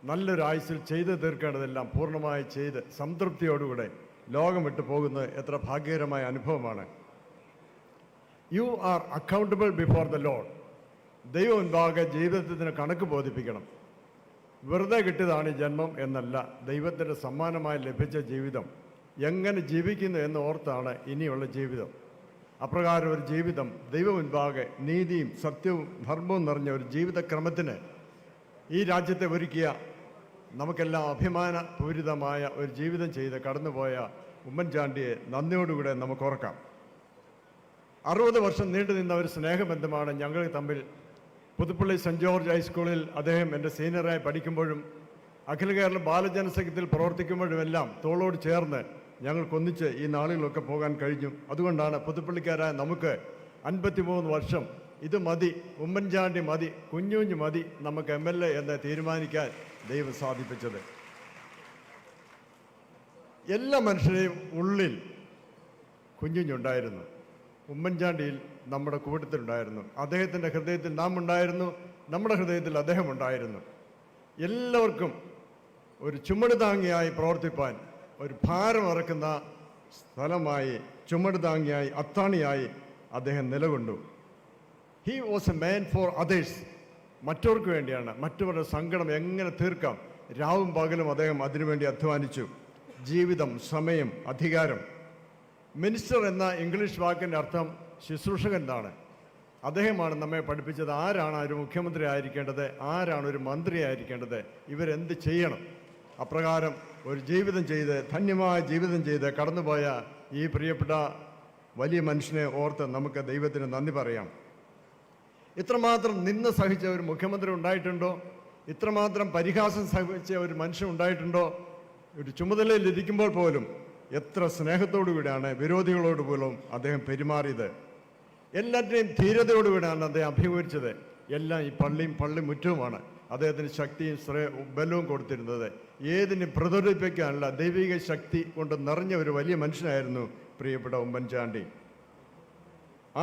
നല്ലൊരു ആയുസ്സിൽ ചെയ്തു തീർക്കേണ്ടതെല്ലാം പൂർണ്ണമായി ചെയ്ത് സംതൃപ്തിയോടുകൂടെ ലോകം വിട്ടു പോകുന്നത് എത്ര ഭാഗ്യകരമായ അനുഭവമാണ്. You are accountable before the Lord. ദൈവം മുൻപാകെ ജീവിതത്തിന് കണക്ക് ബോധിപ്പിക്കണം. വെറുതെ കിട്ടിയതാണ് ഈ ജന്മം എന്നല്ല, ദൈവത്തിൻ്റെ സമ്മാനമായി ലഭിച്ച ജീവിതം എങ്ങനെ ജീവിക്കുന്നു എന്ന് ഓർത്താണ് ഇനിയുള്ള ജീവിതം. അപ്രകാരം ഒരു ജീവിതം ദൈവം മുൻപാകെ നീതിയും സത്യവും ധർമ്മവും നിറഞ്ഞ ഒരു ജീവിതക്രമത്തിന് ഈ രാജ്യത്തെ ഒരുക്കിയ നമുക്കെല്ലാം അഭിമാനപൂരിതമായ ഒരു ജീവിതം ചെയ്ത് കടന്നുപോയ ഉമ്മൻചാണ്ടിയെ നന്ദിയോടുകൂടെ നമുക്ക് ഓർക്കാം. 60 വർഷം നീണ്ടു നിന്ന ഒരു സ്നേഹബന്ധമാണ് ഞങ്ങൾ തമ്മിൽ. പുതുപ്പള്ളി സെൻറ് ജോർജ് ഹൈസ്കൂളിൽ അദ്ദേഹം എൻ്റെ സീനിയറായി പഠിക്കുമ്പോഴും അഖില കേരള ബാലജനസംഘത്തിൽ പ്രവർത്തിക്കുമ്പോഴുമെല്ലാം തോളോട് ചേർന്ന് ഞങ്ങൾക്കൊന്നിച്ച് ഈ നാളുകളൊക്കെ പോകാൻ കഴിഞ്ഞു. അതുകൊണ്ടാണ് പുതുപ്പള്ളിക്കാരായ നമുക്ക് 53 വർഷം ഇത് മതി, ഉമ്മൻചാണ്ടി മതി, കുഞ്ഞുഞ്ഞു മതി, നമുക്ക് MLA എന്ന് തീരുമാനിക്കാൻ ദൈവം സാധിപ്പിച്ചത്. എല്ലാ മനുഷ്യരെയും ഉള്ളിൽ കുഞ്ഞുഞ്ഞുണ്ടായിരുന്നു. ഉമ്മൻചാണ്ടിയിൽ നമ്മുടെ കൂട്ടത്തിലുണ്ടായിരുന്നു. അദ്ദേഹത്തിൻ്റെ ഹൃദയത്തിൽ നാം ഉണ്ടായിരുന്നു, നമ്മുടെ ഹൃദയത്തിൽ അദ്ദേഹം ഉണ്ടായിരുന്നു. എല്ലാവർക്കും ഒരു ചുമട് താങ്ങിയായി പ്രവർത്തിപ്പാൻ, ഒരു ഭാരം ഇറക്കുന്ന സ്ഥലമായി, ചുമട് താങ്ങിയായി, അത്താണിയായി അദ്ദേഹം നിലകൊണ്ടു. He was a man for others. മറ്റവർക്ക് വേണ്ടിയാണ്, മറ്റവരുടെ സങ്കടം എങ്ങനെ തീർക്കാം, രാവും പകലും അദ്ദേഹം അതിനുവേണ്ടി അധ്വാനിച്ചു. ജീവിതം, സമയം, അധികാരം. മിനിസ്റ്റർ എന്ന ഇംഗ്ലീഷ് വാക്കിൻ്റെ അർത്ഥം ശുശ്രൂഷകൻ എന്നാണ്. അദ്ദേഹമാണ് നമ്മെ പഠിപ്പിച്ചത് ആരാണ് ഒരു മുഖ്യമന്ത്രി ആയിരിക്കേണ്ടത്, ആരാണ് ഒരു മന്ത്രി ആയിരിക്കേണ്ടത്, ഇവരെന്ത് ചെയ്യണം. അപ്രകാരം ഒരു ജീവിതം ചെയ്ത്, ധന്യമായ ജീവിതം ചെയ്ത് കടന്നുപോയ ഈ പ്രിയപ്പെട്ട വലിയ മനുഷ്യനെ ഓർത്ത് നമുക്ക് ദൈവത്തിന് നന്ദി പറയാം. ഇത്രമാത്രം നിന്ന് സഹിച്ച ഒരു മുഖ്യമന്ത്രി ഉണ്ടായിട്ടുണ്ടോ? ഇത്രമാത്രം പരിഹാസം സഹിച്ച ഒരു മനുഷ്യൻ ഉണ്ടായിട്ടുണ്ടോ? ഒരു ചുമതലയിൽ ഇരിക്കുമ്പോൾ പോലും എത്ര സ്നേഹത്തോടുകൂടിയാണ് വിരോധികളോട് പോലും അദ്ദേഹം പെരുമാറിയത്. എല്ലാറ്റിനെയും ധീരതയോടുകൂടിയാണ് അദ്ദേഹം അഭിമുഖീകരിച്ചത്. എല്ലാം ഈ പള്ളി മുറ്റവുമാണ് അദ്ദേഹത്തിന് ശക്തിയും ബലവും കൊടുത്തിരുന്നത്. ഏതിനും പ്രതിരോധിപ്പിക്കാനുള്ള ദൈവിക ശക്തി കൊണ്ട് നിറഞ്ഞ ഒരു വലിയ മനുഷ്യനായിരുന്നു പ്രിയപ്പെട്ട ഉമ്മൻചാണ്ടി.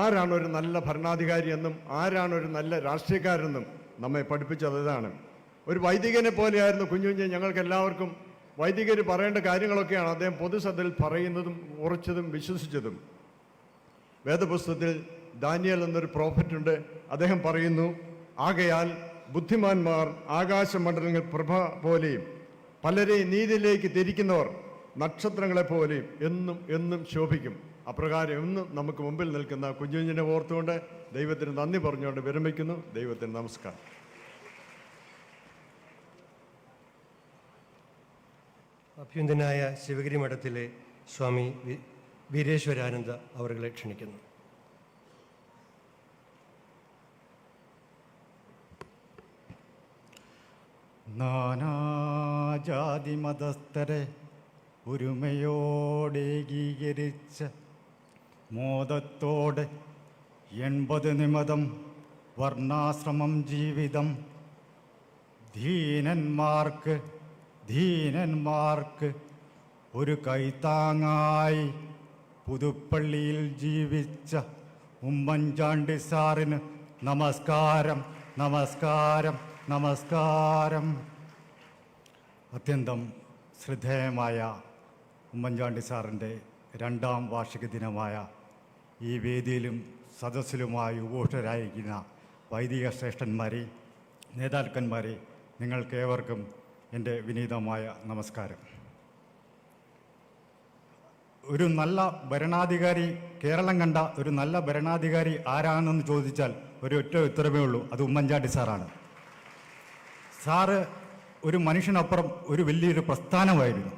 ആരാണ് ഒരു നല്ല ഭരണാധികാരി എന്നും ആരാണ് ഒരു നല്ല രാഷ്ട്രീയക്കാരെന്നും നമ്മെ പഠിപ്പിച്ചത് ഇതാണ്. ഒരു വൈദികനെ പോലെയായിരുന്നു കുഞ്ഞുഞ്ഞ്. ഞങ്ങൾക്ക് എല്ലാവർക്കും വൈദികർ പറയേണ്ട കാര്യങ്ങളൊക്കെയാണ് അദ്ദേഹം പൊതുസഭയിൽ പറയുന്നതും ഉറച്ചതും വിശ്വസിച്ചതും. വേദപുസ്തകത്തിൽ ദാനിയേൽ എന്നൊരു പ്രോഫറ്റുണ്ട്. അദ്ദേഹം പറയുന്നു, ആകയാൽ ബുദ്ധിമാന്മാർ ആകാശമണ്ഡലങ്ങൾ പ്രഭ പോലെയും പലരെയും നീതിയിലേക്ക് തിരിക്കുന്നവർ നക്ഷത്രങ്ങളെപ്പോലെയും എന്നും എന്നും ശോഭിക്കും. അപ്രകാരം എന്നും നമുക്ക് മുമ്പിൽ നിൽക്കുന്ന കുഞ്ഞുഞ്ഞിനെ ഓർത്തുകൊണ്ട് ദൈവത്തിന് നന്ദി പറഞ്ഞുകൊണ്ട് വിരമിക്കുന്നു. ദൈവത്തിന് നമസ്കാരം. അഭ്യന്തനായ ശിവഗിരി മഠത്തിലെ സ്വാമി വീരേശ്വരാനന്ദ അവരെ ക്ഷണിക്കുന്നു. നാനാജാതി മതസ്ഥരെ ഒരുമയോടേകീകരിച്ച മോദത്തോടെ 80 നിമിതം വർണ്ണാശ്രമം ജീവിതം ധീനന്മാർക്ക് ഒരു കൈത്താങ്ങായി പുതുപ്പള്ളിയിൽ ജീവിച്ച ഉമ്മൻചാണ്ടി സാറിന് നമസ്കാരം, നമസ്കാരം, നമസ്കാരം. അത്യന്തം ശ്രദ്ധേയമായ ഉമ്മൻചാണ്ടി സാറിൻ്റെ 2ാം വാർഷിക ദിനമായ ഈ വേദിയിലും സദസ്സിലുമായി ഉപഭോക്തരായിരിക്കുന്ന വൈദിക ശ്രേഷ്ഠന്മാരെ, നേതാക്കന്മാരെ, നിങ്ങൾക്കേവർക്കും എൻ്റെ വിനീതമായ നമസ്കാരം. ഒരു നല്ല ഭരണാധികാരി, കേരളം കണ്ട ഒരു നല്ല ഭരണാധികാരി ആരാണെന്ന് ചോദിച്ചാൽ ഒരൊറ്റ ഉത്തരമേ ഉള്ളൂ, അത് ഉമ്മൻചാണ്ടി സാറാണ്. സാറ് ഒരു മനുഷ്യനപ്പുറം ഒരു വലിയൊരു പ്രസ്ഥാനമായിരുന്നു.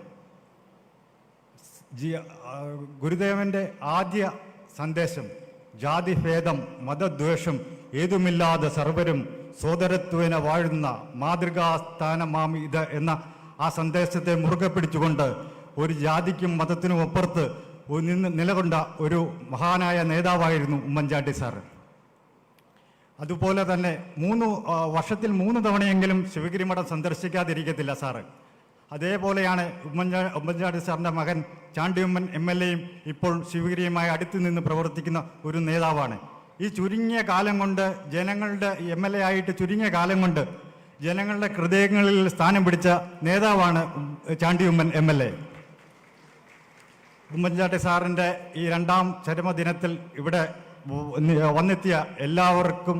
ഗുരുദേവൻ്റെ ആദ്യ സന്ദേശം ജാതിഭേദം മതദ്വേഷം ഏതുമില്ലാതെ സർവരും സോദരത്വേന വാഴുന്ന മാതൃകാസ്ഥാനമാം ഇത് എന്ന ആ സന്ദേശത്തെ മുറുകെ പിടിച്ചുകൊണ്ട് ഒരു ജാതിക്കും മതത്തിനും അപ്പുറത്ത് നിലകൊണ്ട ഒരു മഹാനായ നേതാവായിരുന്നു ഉമ്മൻചാണ്ടി സാറ്. അതുപോലെ തന്നെ വർഷത്തിൽ 3 തവണയെങ്കിലും ശിവഗിരി മഠം സന്ദർശിക്കാതിരിക്കത്തില്ല സാറ്. അതേപോലെയാണ് ഉമ്മൻചാണ്ടി സാറിൻ്റെ മകൻ ചാണ്ടിയുമ്മൻ MLAയും ഇപ്പോൾ ശിവഗിരിയുമായി അടുത്ത് നിന്ന് പ്രവർത്തിക്കുന്ന ഒരു നേതാവാണ്. ഈ ചുരുങ്ങിയ കാലം കൊണ്ട് ജനങ്ങളുടെ MLA ആയിട്ട് ചുരുങ്ങിയ കാലം കൊണ്ട് ജനങ്ങളുടെ ഹൃദയങ്ങളിൽ സ്ഥാനം പിടിച്ച നേതാവാണ് ചാണ്ടിയുമ്മൻ MLA. ഉമ്മൻചാണ്ടി സാറിൻ്റെ ഈ 2ാം ചരമദിനത്തിൽ ഇവിടെ വന്നെത്തിയ എല്ലാവർക്കും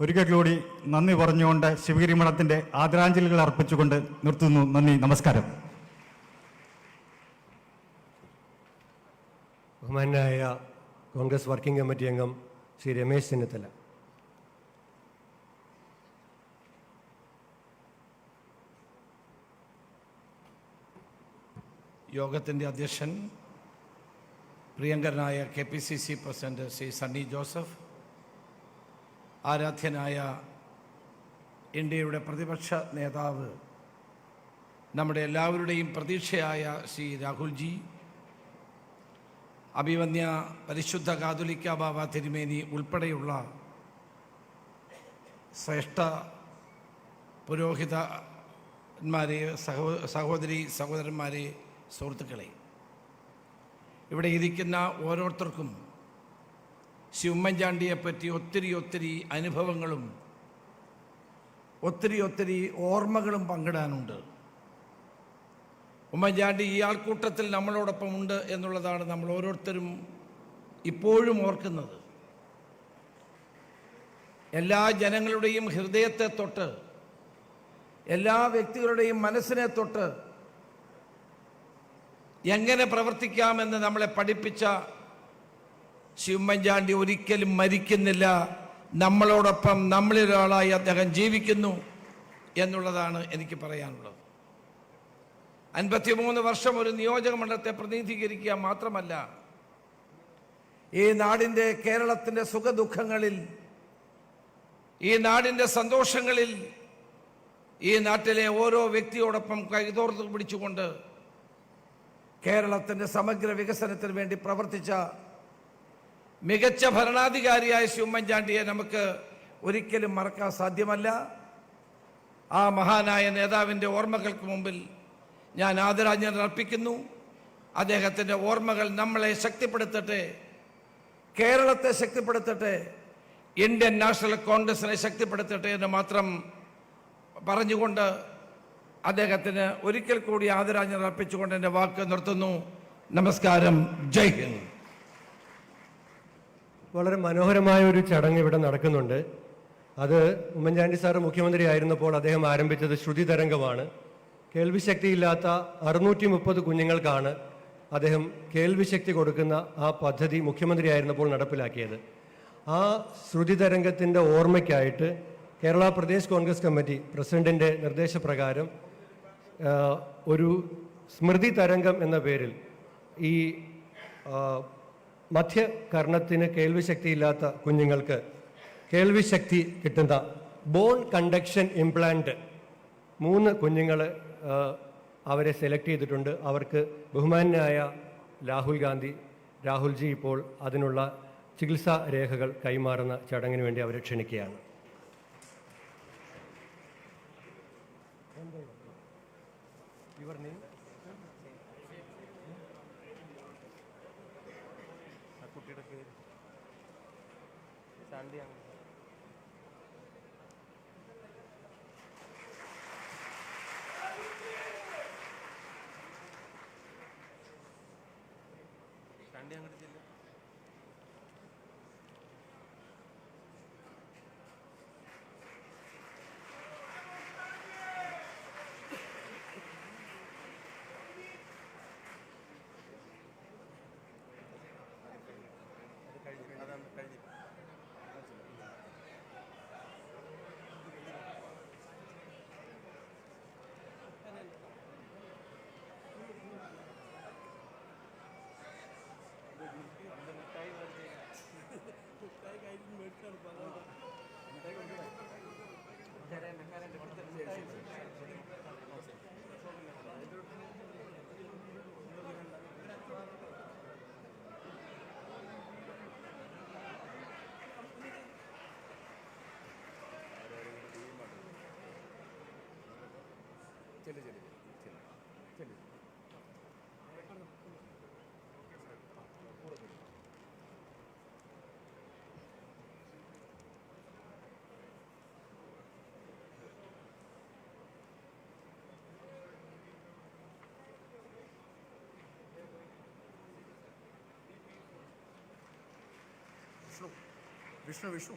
ഒരിക്കൽ കൂടി നന്ദി പറഞ്ഞുകൊണ്ട് ശിവഗിരി മഠത്തിൻ്റെ ആദരാഞ്ജലികൾ അർപ്പിച്ചുകൊണ്ട് നിർത്തുന്നു. നന്ദി, നമസ്കാരം. ബഹുമാനായ കോൺഗ്രസ് വർക്കിംഗ് കമ്മിറ്റി അംഗം ശ്രീ രമേശ് ചെന്നിത്തല. യോഗത്തിൻ്റെ അധ്യക്ഷൻ പ്രിയങ്കരനായ KPCC പ്രസിഡന്റ് ശ്രീ സണ്ണി ജോസഫ്, ആരാധ്യനായ ഇന്ത്യയുടെ പ്രതിപക്ഷ നേതാവ്, നമ്മുടെ എല്ലാവരുടെയും പ്രതീക്ഷയായ ശ്രീ രാഹുൽജി, അഭിവന്യ പരിശുദ്ധ കാതോലിക്ക ബാബ തിരുമേനി ഉൾപ്പെടെയുള്ള ശ്രേഷ്ഠ പുരോഹിതന്മാരെ, സഹോദരന്മാരെ, സുഹൃത്തുക്കളെ, ഇവിടെ ഇരിക്കുന്ന ഓരോരുത്തർക്കും ശ്രീ ഉമ്മൻചാണ്ടിയെപ്പറ്റി ഒത്തിരി അനുഭവങ്ങളും ഒത്തിരി ഓർമ്മകളും പങ്കിടാനുണ്ട്. ഉമ്മൻചാണ്ടി ഈ ആൾക്കൂട്ടത്തിൽ നമ്മളോടൊപ്പം ഉണ്ട് എന്നുള്ളതാണ് നമ്മൾ ഓരോരുത്തരും ഇപ്പോഴും ഓർക്കുന്നത്. എല്ലാ ജനങ്ങളുടെയും ഹൃദയത്തെ തൊട്ട്, എല്ലാ വ്യക്തികളുടെയും മനസ്സിനെ തൊട്ട് എങ്ങനെ പ്രവർത്തിക്കാമെന്ന് നമ്മളെ പഠിപ്പിച്ച ശ്രീ ഉമ്മൻചാണ്ടി ഒരിക്കലും മരിക്കുന്നില്ല. നമ്മളോടൊപ്പം നമ്മളിലൊരാളായി അദ്ദേഹം ജീവിക്കുന്നു എന്നുള്ളതാണ് എനിക്ക് പറയാനുള്ളത്. 53 വർഷം ഒരു നിയോജക മണ്ഡലത്തെ പ്രതിനിധീകരിക്കുക മാത്രമല്ല, ഈ നാടിൻ്റെ, കേരളത്തിൻ്റെ സുഖദുഃഖങ്ങളിൽ, ഈ നാടിൻ്റെ സന്തോഷങ്ങളിൽ, ഈ നാട്ടിലെ ഓരോ വ്യക്തിയോടൊപ്പം കൈതോർത്ത് പിടിച്ചുകൊണ്ട് കേരളത്തിൻ്റെ സമഗ്ര വികസനത്തിന് വേണ്ടി പ്രവർത്തിച്ച മികച്ച ഭരണാധികാരിയായ ശ്രീ ഉമ്മൻചാണ്ടിയെ നമുക്ക് ഒരിക്കലും മറക്കാൻ സാധ്യമല്ല. ആ മഹാനായ നേതാവിൻ്റെ ഓർമ്മകൾക്ക് മുമ്പിൽ ഞാൻ ആദരാഞ്ജലി അർപ്പിക്കുന്നു. അദ്ദേഹത്തിൻ്റെ ഓർമ്മകൾ നമ്മളെ ശക്തിപ്പെടുത്തട്ടെ, കേരളത്തെ ശക്തിപ്പെടുത്തട്ടെ, ഇന്ത്യൻ നാഷണൽ കോൺഗ്രസിനെ ശക്തിപ്പെടുത്തട്ടെ എന്ന് മാത്രം പറഞ്ഞുകൊണ്ട് അദ്ദേഹത്തിന് ഒരിക്കൽ കൂടി ആദരാഞ്ജലി അർപ്പിച്ചുകൊണ്ട് എൻ്റെ വാക്ക് നിർത്തുന്നു. നമസ്കാരം. ജയ് ഹിന്ദ്. വളരെ മനോഹരമായ ഒരു ചടങ്ങ് ഇവിടെ നടക്കുന്നുണ്ട്. അത് ഉമ്മൻചാണ്ടി സാറ് മുഖ്യമന്ത്രി ആയിരുന്നപ്പോൾ അദ്ദേഹം ആരംഭിച്ചത് ശ്രുതി തരംഗമാണ്. കേൾവിശക്തിയില്ലാത്ത 630 കുഞ്ഞുങ്ങൾക്കാണ് അദ്ദേഹം കേൾവിശക്തി കൊടുക്കുന്ന ആ പദ്ധതി മുഖ്യമന്ത്രി ആയിരുന്നപ്പോൾ നടപ്പിലാക്കിയത്. ആ ശ്രുതി തരംഗത്തിൻ്റെ ഓർമ്മയ്ക്കായിട്ട് കേരള പ്രദേശ് കോൺഗ്രസ് കമ്മിറ്റി പ്രസിഡന്റിൻ്റെ നിർദ്ദേശപ്രകാരം ഒരു സ്മൃതി തരംഗം എന്ന പേരിൽ ഈ മധ്യകർണത്തിന് കേൾവിശക്തിയില്ലാത്ത കുഞ്ഞുങ്ങൾക്ക് കേൾവിശക്തി കിട്ടുന്ന ബോൺ കണ്ടക്ഷൻ ഇംപ്ലാന്റ് 3 കുഞ്ഞുങ്ങൾ അവരെ സെലക്ട് ചെയ്തിട്ടുണ്ട്. അവർക്ക് ബഹുമാന്യനായ രാഹുൽജി ഇപ്പോൾ അതിനുള്ള ചികിത്സാ രേഖകൾ കൈമാറുന്ന ചടങ്ങിന് വേണ്ടി അവരെ ക്ഷണിക്കുകയാണ്. Your name? കുട്ടിയുടെ പേര് സാൻഡി. സാൻഡി അങ്ങോട്ട് ചെല്ലും. വിഷ്ണു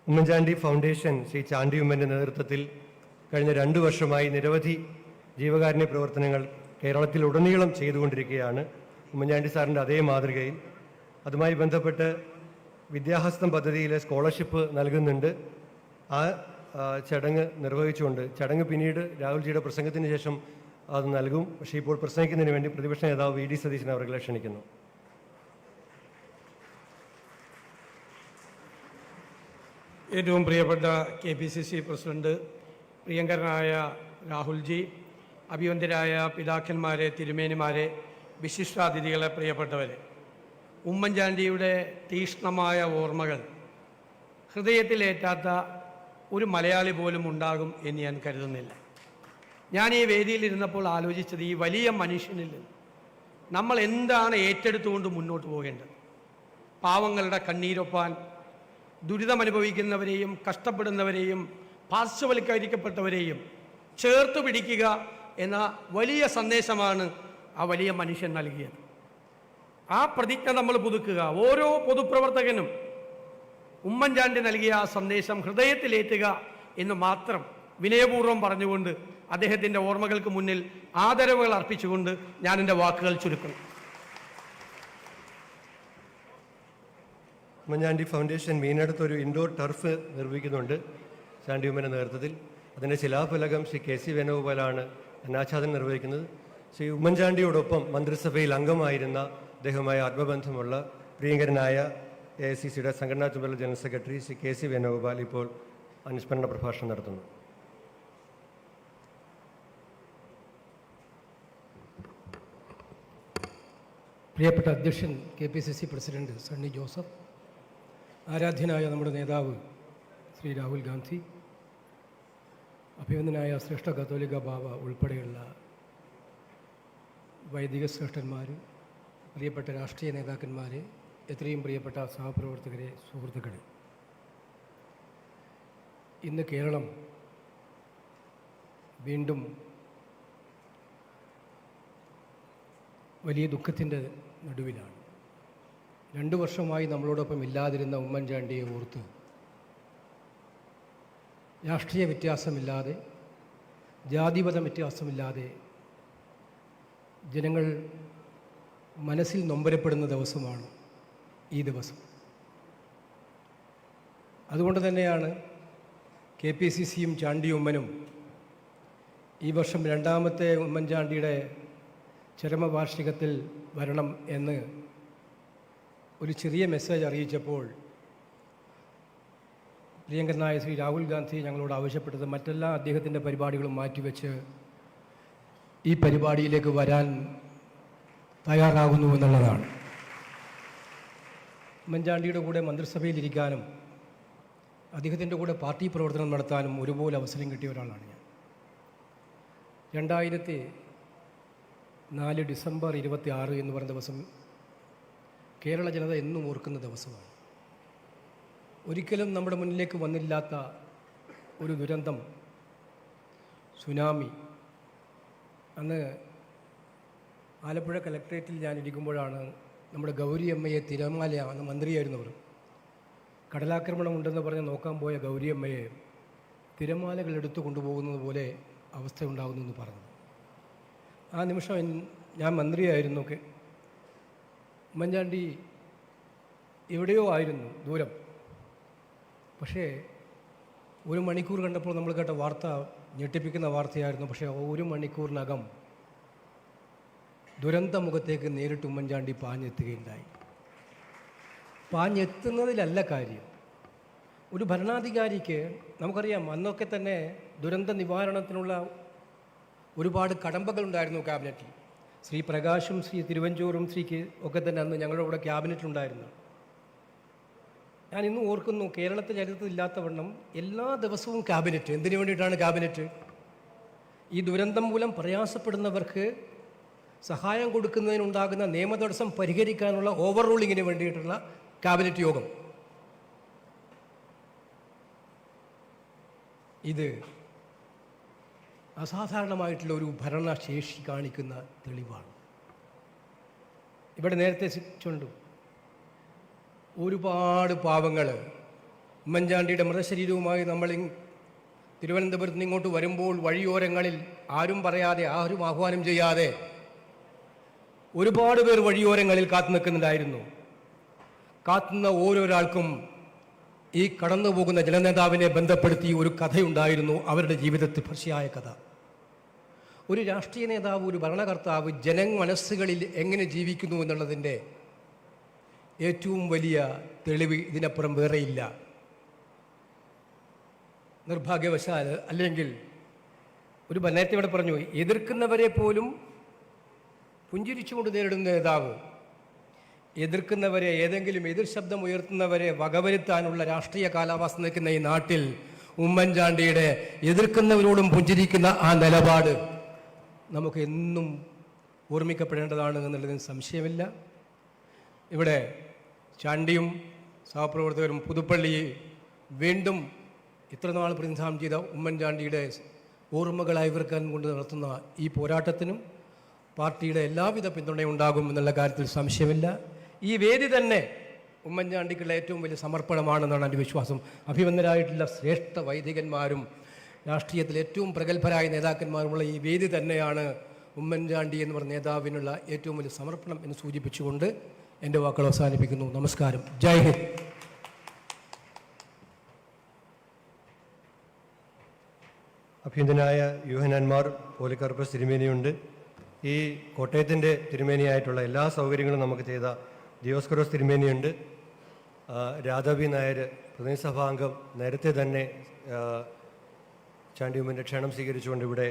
ഉമ്മൻചാണ്ടി ഫൗണ്ടേഷൻ ശ്രീ ചാണ്ടി ഉമ്മൻ്റെ നേതൃത്വത്തിൽ കഴിഞ്ഞ 2 വർഷമായി നിരവധി ജീവകാരുണ്യ പ്രവർത്തനങ്ങൾ കേരളത്തിലുടനീളം ചെയ്തുകൊണ്ടിരിക്കുകയാണ്. ഉമ്മൻചാണ്ടി സാറിൻ്റെ അതേ മാതൃകയിൽ അതുമായി ബന്ധപ്പെട്ട് വിദ്യാഹസ്തം പദ്ധതിയിലെ സ്കോളർഷിപ്പ് നൽകുന്നുണ്ട്. ആ ചടങ്ങ് നിർവഹിച്ചുകൊണ്ട് ചടങ്ങ് പിന്നീട് രാഹുൽജിയുടെ പ്രസംഗത്തിന് ശേഷം അത് നൽകും. പക്ഷേ ഇപ്പോൾ പ്രസംഗിക്കുന്നതിന് വേണ്ടി പ്രതിപക്ഷ നേതാവ് വി ഡി സതീശൻ അവരെ ക്ഷണിക്കുന്നു. ഏറ്റവും പ്രിയപ്പെട്ട KPCC പ്രസിഡന്റ്, പ്രിയങ്കരനായ രാഹുൽജി, അഭിവന്ദ്യരായ പിതാക്കന്മാരെ, തിരുമേനിമാരെ, വിശിഷ്ടാതിഥികളെ, പ്രിയപ്പെട്ടവരെ, ഉമ്മൻചാണ്ടിയുടെ തീക്ഷ്ണമായ ഓർമ്മകൾ ഹൃദയത്തിലേറ്റാത്ത ഒരു മലയാളി പോലും ഉണ്ടാകും എന്ന് ഞാൻ കരുതുന്നില്ല. ഞാൻ ഈ വേദിയിലിരുന്നപ്പോൾ ആലോചിച്ചത്, ഈ വലിയ മനുഷ്യനിൽ നമ്മൾ എന്താണ് ഏറ്റെടുത്തുകൊണ്ട് മുന്നോട്ട് പോകേണ്ടത്? പാവങ്ങളുടെ കണ്ണീരൊപ്പാൻ, ദുരിതമനുഭവിക്കുന്നവരെയും കഷ്ടപ്പെടുന്നവരെയും പാർശ്വവൽക്കരിക്കപ്പെട്ടവരെയും ചേർത്ത് പിടിക്കുക എന്ന വലിയ സന്ദേശമാണ് ആ വലിയ മനുഷ്യൻ നൽകിയത്. ആ പ്രതിജ്ഞ നമ്മൾ പുതുക്കുക. ഓരോ പൊതുപ്രവർത്തകനും ഉമ്മൻചാണ്ടി നൽകിയ ആ സന്ദേശം ഹൃദയത്തിലേറ്റുക എന്ന് മാത്രം വിനയപൂർവ്വം പറഞ്ഞുകൊണ്ട് അദ്ദേഹത്തിൻ്റെ ഓർമ്മകൾക്ക് മുന്നിൽ ആദരവുകൾ അർപ്പിച്ചുകൊണ്ട് ഞാൻ എൻ്റെ വാക്കുകൾ ചുരുക്കുന്നു. ഉമ്മൻചാണ്ടി ഫൗണ്ടേഷൻ മീനടുത്ത് ഒരു ഇൻഡോർ ടർഫ് നിർമ്മിക്കുന്നുണ്ട് ചാണ്ടി ഉമ്മൻ്റെ നേതൃത്വത്തിൽ. അതിൻ്റെ ശിലാഫലകം ശ്രീ KC വേണുഗോപാലാണ് അനാച്ഛാദനം നിർവഹിക്കുന്നത്. ശ്രീ ഉമ്മൻചാണ്ടിയോടൊപ്പം മന്ത്രിസഭയിൽ അംഗമായിരുന്ന അദ്ദേഹവുമായി ആത്മബന്ധമുള്ള പ്രിയങ്കരനായ AICCയുടെ സംഘടനാ ചുമതല general secretary Shri KC Venugopal ഇപ്പോൾ അനുസ്മരണ പ്രഭാഷണം നടത്തുന്നു. പ്രിയപ്പെട്ട അധ്യക്ഷൻ KPCC പ്രസിഡന്റ് സണ്ണി ജോസഫ്, ആരാധ്യനായ നമ്മുടെ നേതാവ് ശ്രീ രാഹുൽ ഗാന്ധി, അഭിനന്ദനായ ശ്രേഷ്ഠ കത്തോലിക്ക ബാബ ഉൾപ്പെടെയുള്ള വൈദിക ശ്രേഷ്ഠന്മാർ, പ്രിയപ്പെട്ട രാഷ്ട്രീയ നേതാക്കന്മാർ, എത്രയും പ്രിയപ്പെട്ട സഹപ്രവർത്തകരെ, സുഹൃത്തുക്കളെ, ഇന്ന് കേരളം വീണ്ടും വലിയ ദുഃഖത്തിൻ്റെ നടുവിലാണ്. 2 വർഷമായി നമ്മളോടൊപ്പം ഇല്ലാതിരുന്ന ഉമ്മൻചാണ്ടിയെ ഓർത്ത് രാഷ്ട്രീയ വ്യത്യാസമില്ലാതെ, ജാതിമത വ്യത്യാസമില്ലാതെ ജനങ്ങൾ മനസ്സിൽ നൊമ്പരപ്പെടുന്ന ദിവസമാണ് ഈ ദിവസം. അതുകൊണ്ട് തന്നെയാണ് KPCCയും ചാണ്ടി ഉമ്മനും ഈ വർഷം 2ാമത്തെ ഉമ്മൻചാണ്ടിയുടെ ചരമവാർഷികത്തിൽ വരണം എന്ന് ഒരു ചെറിയ മെസ്സേജ് അറിയിച്ചപ്പോൾ പ്രിയങ്കരനായ ശ്രീ രാഹുൽ ഗാന്ധി ഞങ്ങളോട് ആവശ്യപ്പെട്ടത് മറ്റെല്ലാ അദ്ദേഹത്തിൻ്റെ പരിപാടികളും മാറ്റിവെച്ച് ഈ പരിപാടിയിലേക്ക് വരാൻ തയ്യാറാകുന്നു എന്നുള്ളതാണ്. ഉമ്മൻചാണ്ടിയുടെ കൂടെ മന്ത്രിസഭയിലിരിക്കാനും അദ്ദേഹത്തിൻ്റെ കൂടെ പാർട്ടി പ്രവർത്തനം നടത്താനും ഒരുപോലെ അവസരം കിട്ടിയ ഒരാളാണ് ഞാൻ. 2004 ഡിസംബർ 26 എന്ന് പറയുന്ന ദിവസം കേരള ജനത എന്നും ഓർക്കുന്ന ദിവസമാണ്. ഒരിക്കലും നമ്മുടെ മുന്നിലേക്ക് വന്നില്ലാത്ത ഒരു ദുരന്തം, സുനാമി. അന്ന് ആലപ്പുഴ കലക്ട്രേറ്റിൽ ഞാനിരിക്കുമ്പോഴാണ് നമ്മുടെ ഗൗരി അമ്മയെ തിരമാല, അന്ന് മന്ത്രിയായിരുന്നവർ, കടലാക്രമണം ഉണ്ടെന്ന് പറഞ്ഞ് നോക്കാൻ പോയ ഗൗരി അമ്മയെ തിരമാലകൾ എടുത്തു കൊണ്ടുപോകുന്നത് പോലെ അവസ്ഥ ഉണ്ടാകുന്നു എന്ന് പറഞ്ഞു. ആ നിമിഷം ഞാൻ മന്ത്രിയായിരുന്നു. ഉമ്മൻചാണ്ടി എവിടെയോ ആയിരുന്നു, ദൂരം. പക്ഷേ 1 മണിക്കൂർ കണ്ടപ്പോൾ നമ്മൾ കേട്ട വാർത്ത ഞെട്ടിപ്പിക്കുന്ന വാർത്തയായിരുന്നു. പക്ഷേ 1 മണിക്കൂറിനകം ദുരന്തമുഖത്തേക്ക് നേരിട്ട് ഉമ്മൻചാണ്ടി പാഞ്ഞെത്തുകയുണ്ടായി. പാഞ്ഞെത്തുന്നതിലല്ല കാര്യം. ഒരു ഭരണാധികാരിക്ക് നമുക്കറിയാം, അന്നൊക്കെ തന്നെ ദുരന്ത നിവാരണത്തിനുള്ള ഒരുപാട് കടമ്പകളുണ്ടായിരുന്നു ക്യാബിനറ്റിൽ. ശ്രീ പ്രകാശും ശ്രീ തിരുവഞ്ചൂറും ഒക്കെ തന്നെ അന്ന് ഞങ്ങളുടെ കൂടെ ക്യാബിനറ്റിലുണ്ടായിരുന്നു. ഞാൻ ഇന്ന് ഓർക്കുന്നു, കേരളത്തെ ചരിത്രത്തിലില്ലാത്തവണ്ണം എല്ലാ ദിവസവും ക്യാബിനറ്റ്. എന്തിനു വേണ്ടിയിട്ടാണ് ക്യാബിനറ്റ്? ഈ ദുരന്തം മൂലം പ്രയാസപ്പെടുന്നവർക്ക് സഹായം കൊടുക്കുന്നതിനുണ്ടാകുന്ന നിയമതടസ്സം പരിഹരിക്കാനുള്ള ഓവർ റൂളിങ്ങിന് വേണ്ടിയിട്ടുള്ള ക്യാബിനറ്റ് യോഗം. ഇത് അസാധാരണമായിട്ടുള്ള ഒരു ഭരണശേഷി കാണിക്കുന്ന തെളിവാണ്. ഇവിടെ നേരത്തെ ചുണ്ടു ഒരുപാട് പാവങ്ങൾ ഉമ്മൻചാണ്ടിയുടെ മൃതശരീരവുമായി നമ്മൾ തിരുവനന്തപുരത്ത് നിന്ന് ഇങ്ങോട്ട് വരുമ്പോൾ വഴിയോരങ്ങളിൽ ആരും പറയാതെ ആരും ആഹ്വാനം ചെയ്യാതെ ഒരുപാട് പേർ വഴിയോരങ്ങളിൽ കാത്തു നിൽക്കുന്നുണ്ടായിരുന്നു. കാത്തുന്ന ഓരോരാൾക്കും ഈ കടന്നു പോകുന്ന ജനനേതാവിനെ ബന്ധപ്പെടുത്തി ഒരു കഥയുണ്ടായിരുന്നു, അവരുടെ ജീവിതത്തിൽ സ്പർശിയായ കഥ. ഒരു രാഷ്ട്രീയ നേതാവ്, ഒരു ഭരണകർത്താവ് ജനമനസ്സുകളിൽ എങ്ങനെ ജീവിക്കുന്നു എന്നുള്ളതിൻ്റെ ഏറ്റവും വലിയ തെളിവ് ഇതിനപ്പുറം വേറെയില്ല. നിർഭാഗ്യവശാൽ അല്ലെങ്കിൽ ഒരു നേരത്തെ ഇവിടെ പറഞ്ഞു, എതിർക്കുന്നവരെ പോലും പുഞ്ചിരിച്ചുകൊണ്ട് നേരിടുന്ന നേതാവ്, എതിർക്കുന്നവരെ, ഏതെങ്കിലും എതിർ ശബ്ദം ഉയർത്തുന്നവരെ വകവരുത്താനുള്ള രാഷ്ട്രീയ കാലാവസ്ഥ നിൽക്കുന്ന ഈ നാട്ടിൽ ഉമ്മൻചാണ്ടിയുടെ എതിർക്കുന്നവരോടും പുഞ്ചിരിക്കുന്ന ആ നിലപാട് നമുക്ക് എന്നും ഓർമ്മിക്കപ്പെടേണ്ടതാണ് എന്നുള്ളതിന് സംശയമില്ല. ഇവിടെ ചാണ്ടിയും സഹപ്രവർത്തകരും പുതുപ്പള്ളി വീണ്ടും ഇത്ര നാൾ പ്രതിനിധാനം ചെയ്ത ഉമ്മൻചാണ്ടിയുടെ ഓർമ്മകളായി ഇവർക്കാൻ കൊണ്ട് നടത്തുന്ന ഈ പോരാട്ടത്തിനും പാർട്ടിയുടെ എല്ലാവിധ പിന്തുണയുണ്ടാകും എന്നുള്ള കാര്യത്തിൽ സംശയമില്ല. ഈ വേദി തന്നെ ഉമ്മൻചാണ്ടിക്കുള്ള ഏറ്റവും വലിയ സമർപ്പണമാണെന്നാണ് എൻ്റെ വിശ്വാസം. അഭിമന്യരായിട്ടുള്ള ശ്രേഷ്ഠ വൈദികന്മാരും രാഷ്ട്രീയത്തിൽ ഏറ്റവും പ്രഗത്ഭരായ നേതാക്കന്മാരുമുള്ള ഈ വേദി തന്നെയാണ് ഉമ്മൻചാണ്ടി എന്ന് പറഞ്ഞ നേതാവിനുള്ള ഏറ്റവും വലിയ സമർപ്പണം എന്ന് സൂചിപ്പിച്ചുകൊണ്ട് എൻ്റെ വാക്കുകൾ അവസാനിപ്പിക്കുന്നു. നമസ്കാരം. ജയ് ഹിന്ദ്. അഭ്യന്തനായ യൂഹനാന്മാർ പോലിക്കാർപ്പസ് തിരുമേനിയുണ്ട്. ഈ കോട്ടയത്തിൻ്റെ തിരുമേനിയായിട്ടുള്ള എല്ലാ സൗകര്യങ്ങളും നമുക്ക് ചെയ്ത ദിയോസ്കരോസ് തിരുമേനിയുണ്ട്. രാധാബി നായർ പ്രതിനിധിസഭാംഗം നേരത്തെ തന്നെ ചാണ്ടിയുമ്മൻ്റെ ക്ഷണം സ്വീകരിച്ചുകൊണ്ട് ഇവിടെ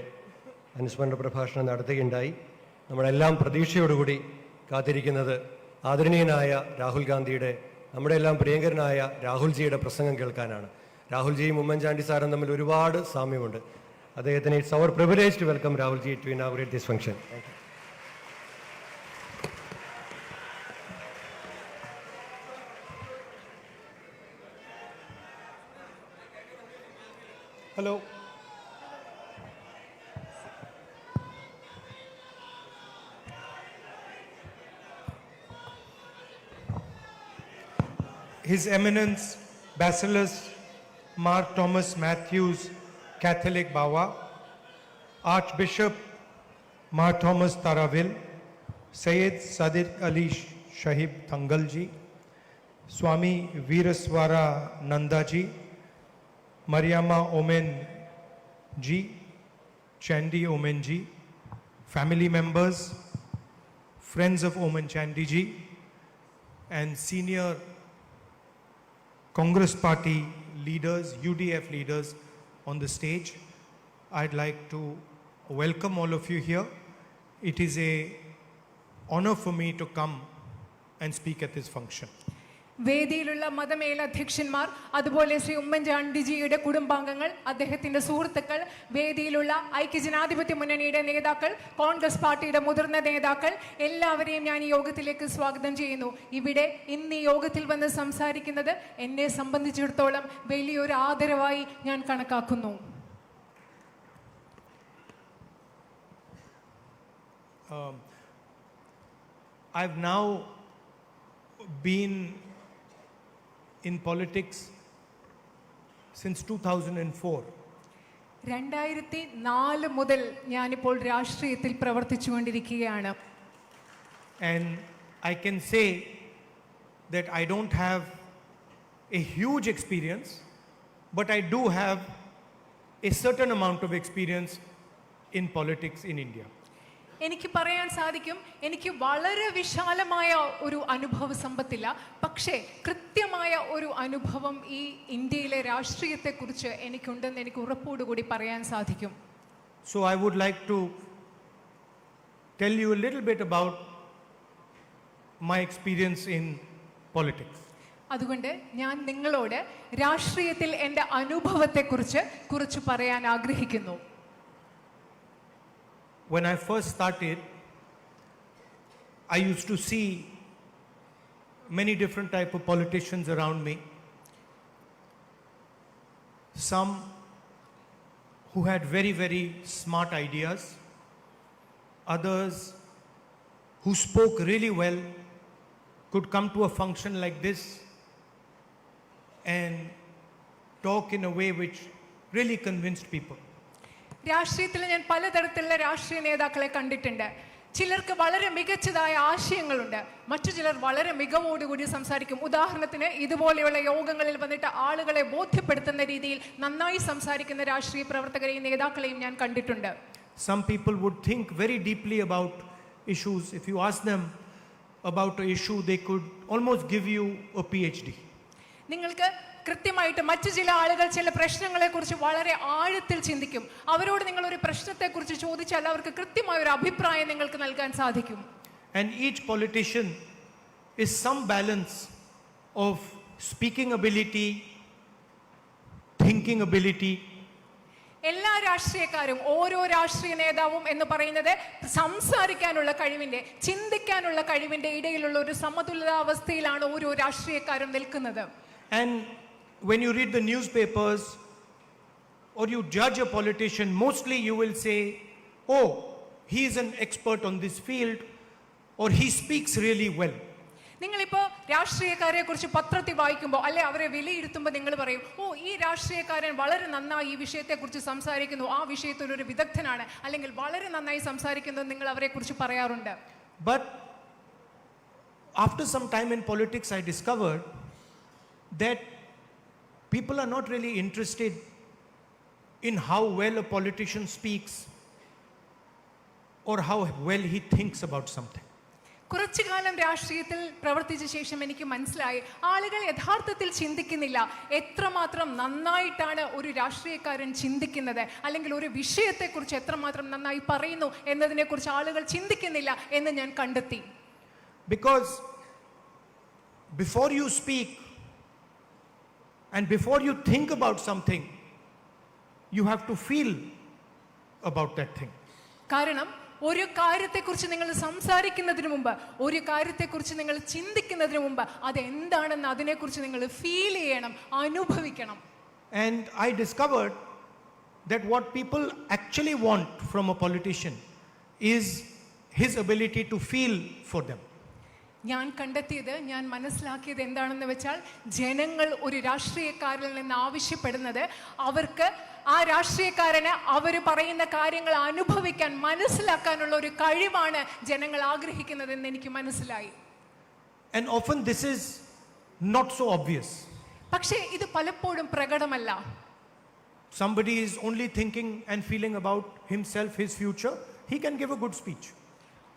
അനുസ്മരണ പ്രഭാഷണം നടത്തുകയുണ്ടായി. നമ്മളെല്ലാം പ്രതീക്ഷയോടുകൂടി കാത്തിരിക്കുന്നത് ആദരണീയനായ രാഹുൽ ഗാന്ധിയുടെ, നമ്മുടെ എല്ലാം പ്രിയങ്കരനായ രാഹുൽജിയുടെ പ്രസംഗം കേൾക്കാനാണ്. രാഹുൽജിയും ഉമ്മൻചാണ്ടി സാറും തമ്മിൽ ഒരുപാട് സാമ്യമുണ്ട്. അദ്ദേഹത്തിന് it's our privilege to welcome Rahulji to inaugurate this function. Thank you. Hello. His Eminence Bacillus Mark Thomas Matthews, Catholic Bawa, Archbishop Mark Thomas Taravil, Sayyid Sadiq Ali Shahib Thangalji, Swami Veeraswara Nandaji, Mariama Omen Ji, Chandi Omen Ji, family members, friends of Omen Chandi Ji, and senior Congress Party leaders, UDF leaders on the stage. I'd like to welcome all of you here. It is an honor for me to come and speak at this function. വേദിയിലുള്ള മതമേലധ്യക്ഷന്മാർ, അതുപോലെ ശ്രീ ഉമ്മൻചാണ്ടിജിയുടെ കുടുംബാംഗങ്ങൾ, അദ്ദേഹത്തിൻ്റെ സുഹൃത്തുക്കൾ, വേദിയിലുള്ള ഐക്യജനാധിപത്യ മുന്നണിയുടെ നേതാക്കൾ, കോൺഗ്രസ് പാർട്ടിയുടെ മുതിർന്ന നേതാക്കൾ, എല്ലാവരെയും ഞാൻ ഈ യോഗത്തിലേക്ക് സ്വാഗതം ചെയ്യുന്നു. ഇവിടെ ഇന്ന് ഈ യോഗത്തിൽ വന്ന് സംസാരിക്കുന്നത് എന്നെ സംബന്ധിച്ചിടത്തോളം വലിയൊരു ആദരവായി ഞാൻ കണക്കാക്കുന്നു. I've now been in politics since 2004. 2004 മുതൽ ഞാനിപ്പോൾ രാഷ്ട്രീയത്തിൽ പ്രവർത്തിച്ചുകൊണ്ടിരിക്കുകയാണ്. And I can say that I don't have a huge experience, but I do have a certain amount of experience in politics in India. എനിക്ക് പറയാൻ സാധിക്കും, എനിക്ക് വളരെ വിശാലമായ ഒരു അനുഭവ സമ്പത്തില്ല, പക്ഷേ കൃത്യമായ ഒരു അനുഭവം ഈ ഇന്ത്യയിലെ രാഷ്ട്രീയത്തെക്കുറിച്ച് എനിക്കുണ്ടെന്ന് എനിക്ക് ഉറപ്പോടുകൂടി പറയാൻ സാധിക്കും. So I would like to tell you a little bit about my experience in politics. അതുകൊണ്ട് ഞാൻ നിങ്ങളോട് രാഷ്ട്രീയത്തിൽ എൻ്റെ അനുഭവത്തെക്കുറിച്ച് കുറച്ച് പറയാൻ ആഗ്രഹിക്കുന്നു. When I first started, I used to see many different type of politicians around me. Some who had very, very smart ideas, others who spoke really well could come to a function like this and talk in a way which really convinced people. രാഷ്ട്രീയത്തിൽ ഞാൻ പലതരത്തിലുള്ള രാഷ്ട്രീയ നേതാക്കളെ കണ്ടിട്ടുണ്ട്. ചിലർക്ക് വളരെ മികച്ചതായ ആശയങ്ങളുണ്ട്, മറ്റു ചിലർ വളരെ മികവോടുകൂടി സംസാരിക്കും. ഉദാഹരണത്തിന് ഇതുപോലെയുള്ള യോഗങ്ങളിൽ വന്നിട്ട് ആളുകളെ ബോധ്യപ്പെടുത്തുന്ന രീതിയിൽ നന്നായി സംസാരിക്കുന്ന രാഷ്ട്രീയ പ്രവർത്തകരെയും നേതാക്കളെയും ഞാൻ കണ്ടിട്ടുണ്ട്. Some people would think very deeply about issues. If you ask them about an issue, they could almost give you a PhD. നിങ്ങൾക്ക് കൃത്യമായിട്ട് മറ്റു ചില ആളുകൾ ചില പ്രശ്നങ്ങളെക്കുറിച്ച് വളരെ ആഴത്തിൽ ചിന്തിക്കും. അവരോട് നിങ്ങൾ ഒരു പ്രശ്നത്തെക്കുറിച്ച് ചോദിച്ചാൽ അവർക്ക് കൃത്യമായ ഒരു അഭിപ്രായം നിങ്ങൾക്ക് നൽകാൻ സാധിക്കും. And each politician is some balance of speaking ability, thinking ability. എല്ലാ രാഷ്ട്രീയക്കാരും ഓരോ രാഷ്ട്രീയ നേതാവും എന്ന് പറയുന്നത് സംസാരിക്കാനുള്ള കഴിവിന്റെ, ചിന്തിക്കാനുള്ള കഴിവിന്റെ ഇടയിലുള്ള ഒരു സമതുലിതാവസ്ഥയിലാണ് ഓരോ രാഷ്ട്രീയക്കാരും നിൽക്കുന്നത്. And when you read the newspapers or you judge a politician, mostly you will say, oh, he is an expert on this field or he speaks really well. നിങ്ങളിപ്പോൾ രാഷ്ട്രീയക്കാരെ കുറിച്ച് പത്രത്തിൽ വായിക്കുമ്പോൾ അല്ലെ അവരെ വിലയിരുത്തുമ്പോൾ നിങ്ങൾ പറയും, ഓ ഈ രാഷ്ട്രീയക്കാരൻ വളരെ നന്നായി ഈ വിഷയത്തെക്കുറിച്ച് സംസാരിക്കുന്നു, ആ വിഷയത്തിൽ ഒരു വിദഗ്ധനാണ്, അല്ലെങ്കിൽ വളരെ നന്നായി സംസാരിക്കുന്നു നിങ്ങൾ അവരെ കുറിച്ച് പറയാറുണ്ട്. But after some time in politics, I discovered that people are not really interested in how well a politician speaks or how well he thinks about something. കുറച്ചു കാലം രാഷ്ട്രീയത്തിൽ പ്രവർത്തിച്ച ശേഷം എനിക്ക് മനസ്സിലായി, ആളുകൾ യഥാർത്ഥത്തിൽ ചിന്തിക്കുന്നില്ല എത്രമാത്രം നന്നായിട്ടാണ് ഒരു രാഷ്ട്രീയക്കാരൻ ചിന്തിക്കുന്നത്, അല്ലെങ്കിൽ ഒരു വിഷയത്തെക്കുറിച്ച് എത്രമാത്രം നന്നായി പറയുന്നു എന്നതിനെക്കുറിച്ച് ആളുകൾ ചിന്തിക്കുന്നില്ല എന്ന് ഞാൻ കണ്ടെത്തി. Because before you speak and before you think about something, you have to feel about that thing. കാരണം ഒരു കാര്യത്തെക്കുറിച്ച് നിങ്ങൾ സംസാരിക്കുന്നതിന് മുമ്പ്, ഒരു കാര്യത്തെക്കുറിച്ച് നിങ്ങൾ ചിന്തിക്കുന്നതിന് മുമ്പ് അതെന്താണെന്ന് അതിനെക്കുറിച്ച് നിങ്ങൾ ഫീൽ ചെയ്യണം, അനുഭവിക്കണം. And I discovered that what people actually want from a politician is his ability to feel for them. ഞാൻ കണ്ടെത്തിയത്, ഞാൻ മനസ്സിലാക്കിയത് എന്താണെന്ന് വെച്ചാൽ, ജനങ്ങൾ ഒരു രാഷ്ട്രീയക്കാരിൽ നിന്ന് ആവശ്യപ്പെടുന്നത് അവർക്ക് ആ രാഷ്ട്രീയക്കാരന് അവർ പറയുന്ന കാര്യങ്ങൾ അനുഭവിക്കാൻ, മനസ്സിലാക്കാനുള്ള ഒരു കഴിവാണ് ജനങ്ങൾ ആഗ്രഹിക്കുന്നതെന്ന് എനിക്ക് മനസ്സിലായി. And often this is not so obvious. പക്ഷേ ഇത് പലപ്പോഴും പ്രകടമല്ല. Somebody is only thinking and feeling about himself, his future, he can give a good speech.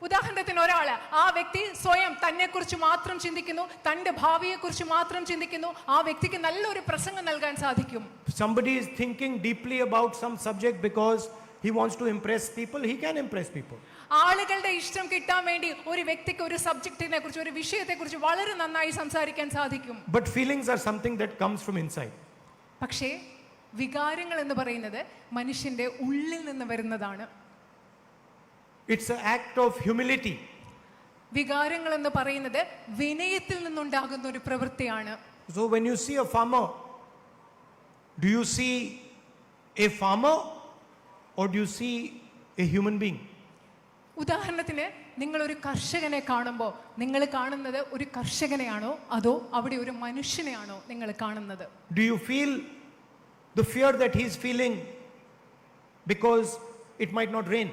ഉദാഹരണത്തിന് ഒരാള്, ആ വ്യക്തി സ്വയം തന്നെക്കുറിച്ച് മാത്രം ചിന്തിക്കുന്നു, തന്റെ ഭാവിയെക്കുറിച്ച് മാത്രം ചിന്തിക്കുന്നു, ആ വ്യക്തിക്ക് നല്ലൊരു പ്രസംഗം നൽകാൻ സാധിക്കും. Somebody is thinking deeply about some subject because he wants to impress people, he can impress people. ആളുകളുടെ ഇഷ്ടം കിട്ടാൻ വേണ്ടി ഒരു വ്യക്തിക്ക് ഒരു സബ്ജക്റ്റിനെ കുറിച്ച്, ഒരു വിഷയത്തെക്കുറിച്ച് വളരെ നന്നായി സംസാരിക്കാൻ സാധിക്കും. But feelings are something that comes from inside. പക്ഷേ വികാരങ്ങൾ എന്ന് പറയുന്നത് മനുഷ്യന്റെ ഉള്ളിൽ നിന്ന് വരുന്നതാണ്. It's an act of humility. വികാരങ്ങൾ എന്ന് പറയുന്നത് വിനയത്തിൽ നിന്നുണ്ടാകുന്ന ഒരു പ്രവൃത്തിയാണ്. So when you see a farmer, do you see a farmer or do you see a human being? ഉദാഹരണത്തിന് നിങ്ങൾ ഒരു കർഷകനെ കാണുമ്പോൾ നിങ്ങൾ കാണുന്നത് ഒരു കർഷകനെയാണോ അതോ അവിടെ ഒരു മനുഷ്യനെയാണോ നിങ്ങൾ കാണുന്നത്? Do you feel the fear that he is feeling because it might not rain?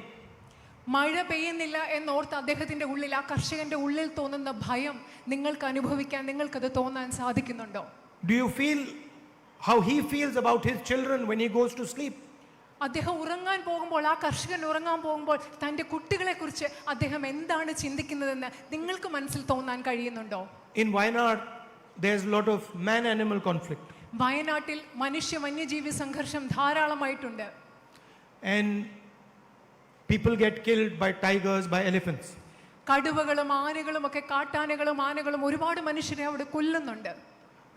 മഴ പെയ്യുന്നില്ല എന്നോർത്ത് അദ്ദേഹത്തിന്റെ ഉള്ളിൽ, ആ കർഷകന്റെ ഉള്ളിൽ തോന്നുന്ന ഭയം നിങ്ങൾക്ക് അനുഭവിക്കാൻ, നിങ്ങൾക്കത് തോന്നാൻ സാധിക്കുന്നുണ്ടോ? Do you feel how he feels about his children when he goes to sleep? അദ്ദേഹം ഉറങ്ങാൻ പോകുമ്പോൾ, ആ കർഷകൻ ഉറങ്ങാൻ പോകുമ്പോൾ തൻ്റെ കുട്ടികളെ കുറിച്ച് അദ്ദേഹം എന്താണ് ചിന്തിക്കുന്നതെന്ന് നിങ്ങൾക്ക് മനസ്സിൽ തോന്നാൻ കഴിയുന്നുണ്ടോ? In Wayanad, there's a lot of man-animal conflict. വയനാട്ടിൽ മനുഷ്യ വന്യജീവി സംഘർഷം ധാരാളമായിട്ടുണ്ട്. And people get killed by tigers, by elephants. കടുവകളും ആനകളും ഒക്കെ, കാട്ടാനകളും ആനകളും ഒരുപാട് മനുഷ്യരെ അവിടെ കൊല്ലുന്നുണ്ട്.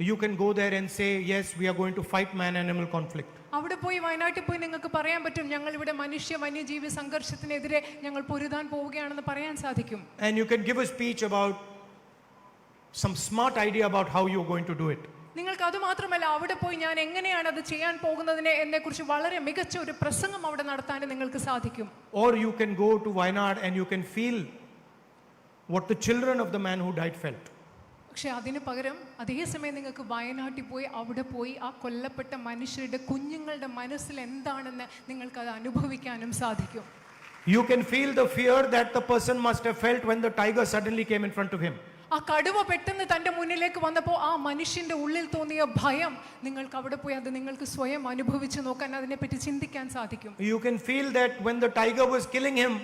You can go there and say, yes, we are going to fight man-animal conflict. അവിടെ പോയി, വയനാട്ടിൽ പോയി നിങ്ങൾക്ക് പറയാൻ പറ്റും, ഞങ്ങൾ ഇവിടെ മനുഷ്യ വന്യജീവി സംഘർഷത്തിനെതിരെ ഞങ്ങൾ പൊരുതാൻ പോവുകയാണെന്ന് പറയാൻ സാധിക്കും. And you can give a speech about some smart idea about how you're going to do it. നിങ്ങൾക്ക് അത് മാത്രമല്ല, അവിടെ പോയി ഞാൻ എങ്ങനെയാണ് അത് ചെയ്യാൻ പോകുന്നതിനെ എന്നെക്കുറിച്ച് വളരെ മികച്ച ഒരു പ്രസംഗം അവിടെ നടത്താൻ നിങ്ങൾക്ക് സാധിക്കും. Or you can go to Wayanad and you can feel what the children of the man who died felt. പക്ഷെ അതിന് പകരം അതേസമയം നിങ്ങൾക്ക് വയനാട്ടിൽ പോയി അവിടെ പോയി ആ കൊല്ലപ്പെട്ട മനുഷ്യരുടെ കുഞ്ഞുങ്ങളുടെ മനസ്സിൽ എന്താണെന്ന് നിങ്ങൾക്കത് അനുഭവിക്കാനും സാധിക്കും. You can feel the fear that the person must have felt when the tiger suddenly came in front of him. ആ കടുവ പെട്ടെന്ന് തൻ്റെ മുന്നിലേക്ക് വന്നപ്പോൾ ആ മനുഷ്യൻ്റെ ഉള്ളിൽ തോന്നിയ ഭയം നിങ്ങൾക്ക് അവിടെ പോയി അത് നിങ്ങൾക്ക് സ്വയം അനുഭവിച്ച് നോക്കാൻ അതിനെപ്പറ്റി ചിന്തിക്കാൻ സാധിക്കും. You can feel that when the tiger was killing him,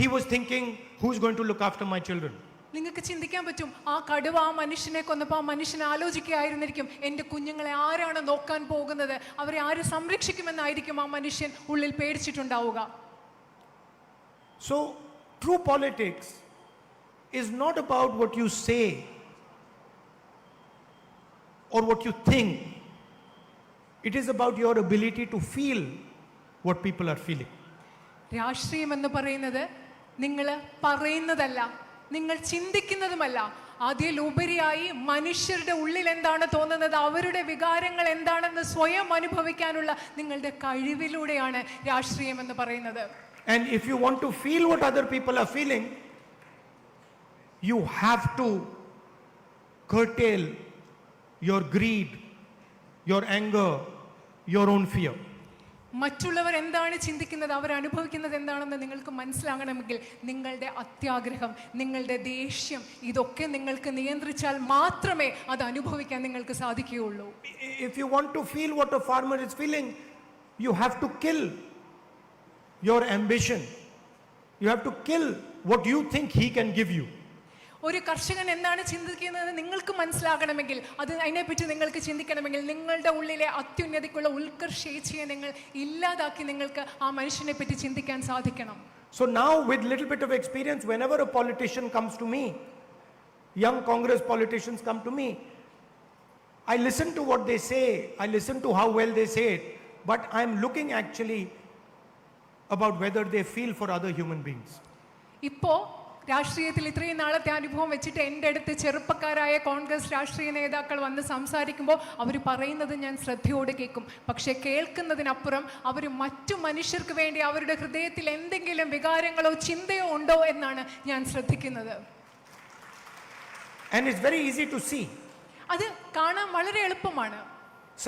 he was thinking, who's going to look after my children? നിങ്ങൾക്ക് ചിന്തിക്കാൻ പറ്റും ആ കടുവ ആ മനുഷ്യനെ കൊന്നപ്പോൾ ആ മനുഷ്യൻ ആലോചിക്കുകയായിരുന്നിരിക്കും എൻ്റെ കുഞ്ഞുങ്ങളെ ആരാണ് നോക്കാൻ പോകുന്നത്, അവരെ ആര് സംരക്ഷിക്കുമെന്നായിരിക്കും ആ മനുഷ്യൻ ഉള്ളിൽ പേടിച്ചിട്ടുണ്ടാവുക. So, true politics is not about what you say or what you think. It is about your ability to feel what people are feeling. രാഷ്ട്രീയം എന്ന് പറയുന്നത് നിങ്ങൾ പറയുന്നതല്ല, നിങ്ങൾ ചിന്തിക്കുന്നതുമല്ല, അതിലുപരിയായി മനുഷ്യരുടെ ഉള്ളിൽ എന്താണ് തോന്നുന്നത്, അവരുടെ വികാരങ്ങൾ എന്താണെന്ന് സ്വയം അനുഭവിക്കാനുള്ള നിങ്ങളുടെ കഴിവിലൂടെയാണ് രാഷ്ട്രീയം എന്ന് പറയുന്നത്. And if you want to feel what other people are feeling, you have to curtail your greed, your anger, your own fear. മറ്റുള്ളവർ എന്താണ് ചിന്തിക്കുന്നത്, അവർ അനുഭവിക്കുന്നത് എന്താണെന്ന് നിങ്ങൾക്ക് മനസ്സിലാകണമെങ്കിൽ നിങ്ങളുടെ അത്യാഗ്രഹം, നിങ്ങളുടെ ദേഷ്യം, ഇതൊക്കെ നിങ്ങൾക്ക് നിയന്ത്രിച്ചാൽ മാത്രമേ അത് അനുഭവിക്കാൻ നിങ്ങൾക്ക് സാധിക്കുകയുള്ളൂ. If you want to feel what a farmer is feeling, you have to kill your ambition. You have to kill what you think he can give you. ഒരു കർഷകൻ എന്താണ് ചിന്തിക്കുന്നത് നിങ്ങൾക്ക് മനസ്സിലാകണമെങ്കിൽ, അത് അതിനെപ്പറ്റി നിങ്ങൾക്ക് ചിന്തിക്കണമെങ്കിൽ നിങ്ങളുടെ ഉള്ളിലെ അത്യുന്നതിക്കുള്ള ഉത്കർഷേച്ഛയെ നിങ്ങൾ ഇല്ലാതാക്കി നിങ്ങൾക്ക് ആ മനുഷ്യനെ പറ്റി ചിന്തിക്കാൻ സാധിക്കണം. So now with little bit of experience, whenever a politician comes to me, young Congress politicians come to me, I listen to what they say, I listen to how well they say it, but I'm looking actually about whether they feel for other human beings. ഇപ്പോൾ രാഷ്ട്രീയത്തിൽ ഇത്രയും നാളത്തെ അനുഭവം വെച്ചിട്ട് എൻ്റെ അടുത്ത് ചെറുപ്പക്കാരായ കോൺഗ്രസ് രാഷ്ട്രീയ നേതാക്കൾ വന്ന് സംസാരിക്കുമ്പോൾ അവർ പറയുന്നത് ഞാൻ ശ്രദ്ധയോടെ കേൾക്കും. പക്ഷേ കേൾക്കുന്നതിനപ്പുറം അവർ മറ്റു മനുഷ്യർക്ക് വേണ്ടി അവരുടെ ഹൃദയത്തിൽ എന്തെങ്കിലും വികാരങ്ങളോ ചിന്തയോ ഉണ്ടോ എന്നാണ് ഞാൻ ശ്രദ്ധിക്കുന്നത്. And it's very easy to see. അത് കാണാൻ വളരെ എളുപ്പമാണ്.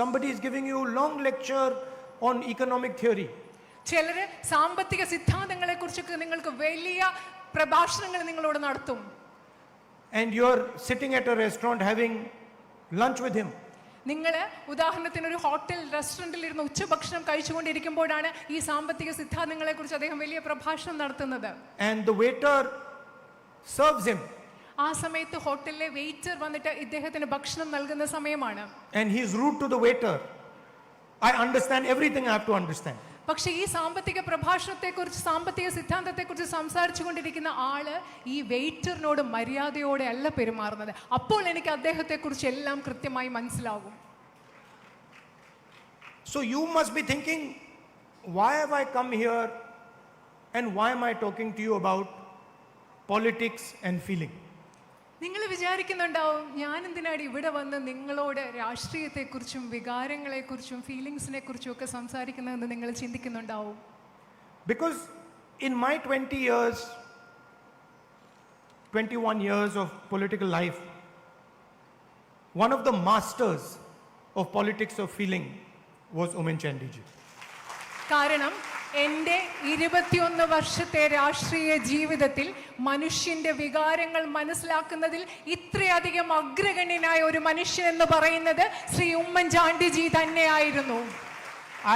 Somebody is giving you a long lecture on economic theory. ചിലർ സാമ്പത്തിക സിദ്ധാന്തങ്ങളെ കുറിച്ചൊക്കെ നിങ്ങൾക്ക് വലിയ പ്രഭാഷണങ്ങൾ നിങ്ങളോട് നടത്തും. And you're sitting at a restaurant having lunch with him. നിങ്ങൾ ഉദാഹരണത്തിന് ഒരു ഹോട്ടൽ റെസ്റ്റോറൻറ്റിൽ ഇരുന്ന് ഉച്ചഭക്ഷണം കഴിച്ചുകൊണ്ടിരിക്കുമ്പോഴാണ് ഈ സാമ്പത്തിക സിദ്ധാന്തങ്ങളെ കുറിച്ച് അദ്ദേഹം വലിയ പ്രഭാഷണം നടത്തുന്നത്. And the waiter serves him. ആ സമയത്ത് ഹോട്ടലിലെ വെയിറ്റർ വന്നിട്ട് ഇദ്ദേഹത്തിന് ഭക്ഷണം നൽകുന്ന സമയമാണ്. And he's rude to the waiter. I understand everything I have to understand. പക്ഷേ ഈ സാമ്പത്തിക പ്രഭാഷണത്തെക്കുറിച്ച്, സാമ്പത്തിക സിദ്ധാന്തത്തെക്കുറിച്ച് സംസാരിച്ചു കൊണ്ടിരിക്കുന്ന ആള് ഈ വെയിറ്ററിനോട് മര്യാദയോടെ അല്ല പെരുമാറുന്നത്. അപ്പോൾ എനിക്ക് അദ്ദേഹത്തെക്കുറിച്ച് എല്ലാം കൃത്യമായി മനസ്സിലാകും. So you must be thinking, why have I come here and why am I talking to you about politics and feeling? നിങ്ങൾ വിചാരിക്കുന്നുണ്ടാവും ഞാൻ എന്തിനാണ് ഇവിടെ വന്ന് നിങ്ങളോട് രാഷ്ട്രീയത്തെക്കുറിച്ചും വികാരങ്ങളെക്കുറിച്ചും ഫീലിങ്സിനെ കുറിച്ചും ഒക്കെ സംസാരിക്കുന്നതെന്ന് നിങ്ങൾ ചിന്തിക്കുന്നുണ്ടാവും. Because in my 21 years of political life, one of the masters of politics of feeling was Oommen Chandy ji. കാരണം എൻ്റെ 21 വർഷത്തെ രാഷ്ട്രീയ ജീവിതത്തിൽ മനുഷ്യന്റെ വികാരങ്ങൾ മനസ്സിലാക്കുന്നതിൽ ഇത്രയധികം അഗ്രഗണ്യനായ ഒരു മനുഷ്യൻ എന്ന് പറയുന്നത് ശ്രീ ഉമ്മൻചാണ്ടിജി തന്നെയായിരുന്നു.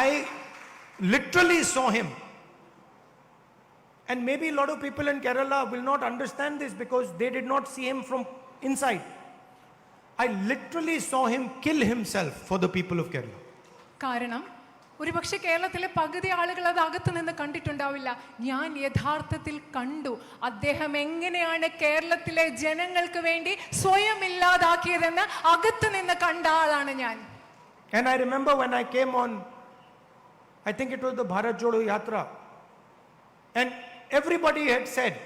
I literally saw him. And maybe a lot of people in Kerala will not understand this because they did not see him from inside. I literally saw him kill himself for the people of Kerala. കാരണം ഒരുപക്ഷെ കേരളത്തിലെ പകുതി ആളുകൾ അത് അകത്ത് നിന്ന് കണ്ടിട്ടുണ്ടാവില്ല. ഞാൻ യഥാർത്ഥത്തിൽ കണ്ടു അദ്ദേഹം എങ്ങനെയാണ് കേരളത്തിലെ ജനങ്ങൾക്ക് വേണ്ടി സ്വയം ഇല്ലാതാക്കിയതെന്ന് അകത്ത് നിന്ന് കണ്ട ആളാണ് ഞാൻ. And I remember when I came on, I think it was the Bharat Jodo Yatra, and everybody had said,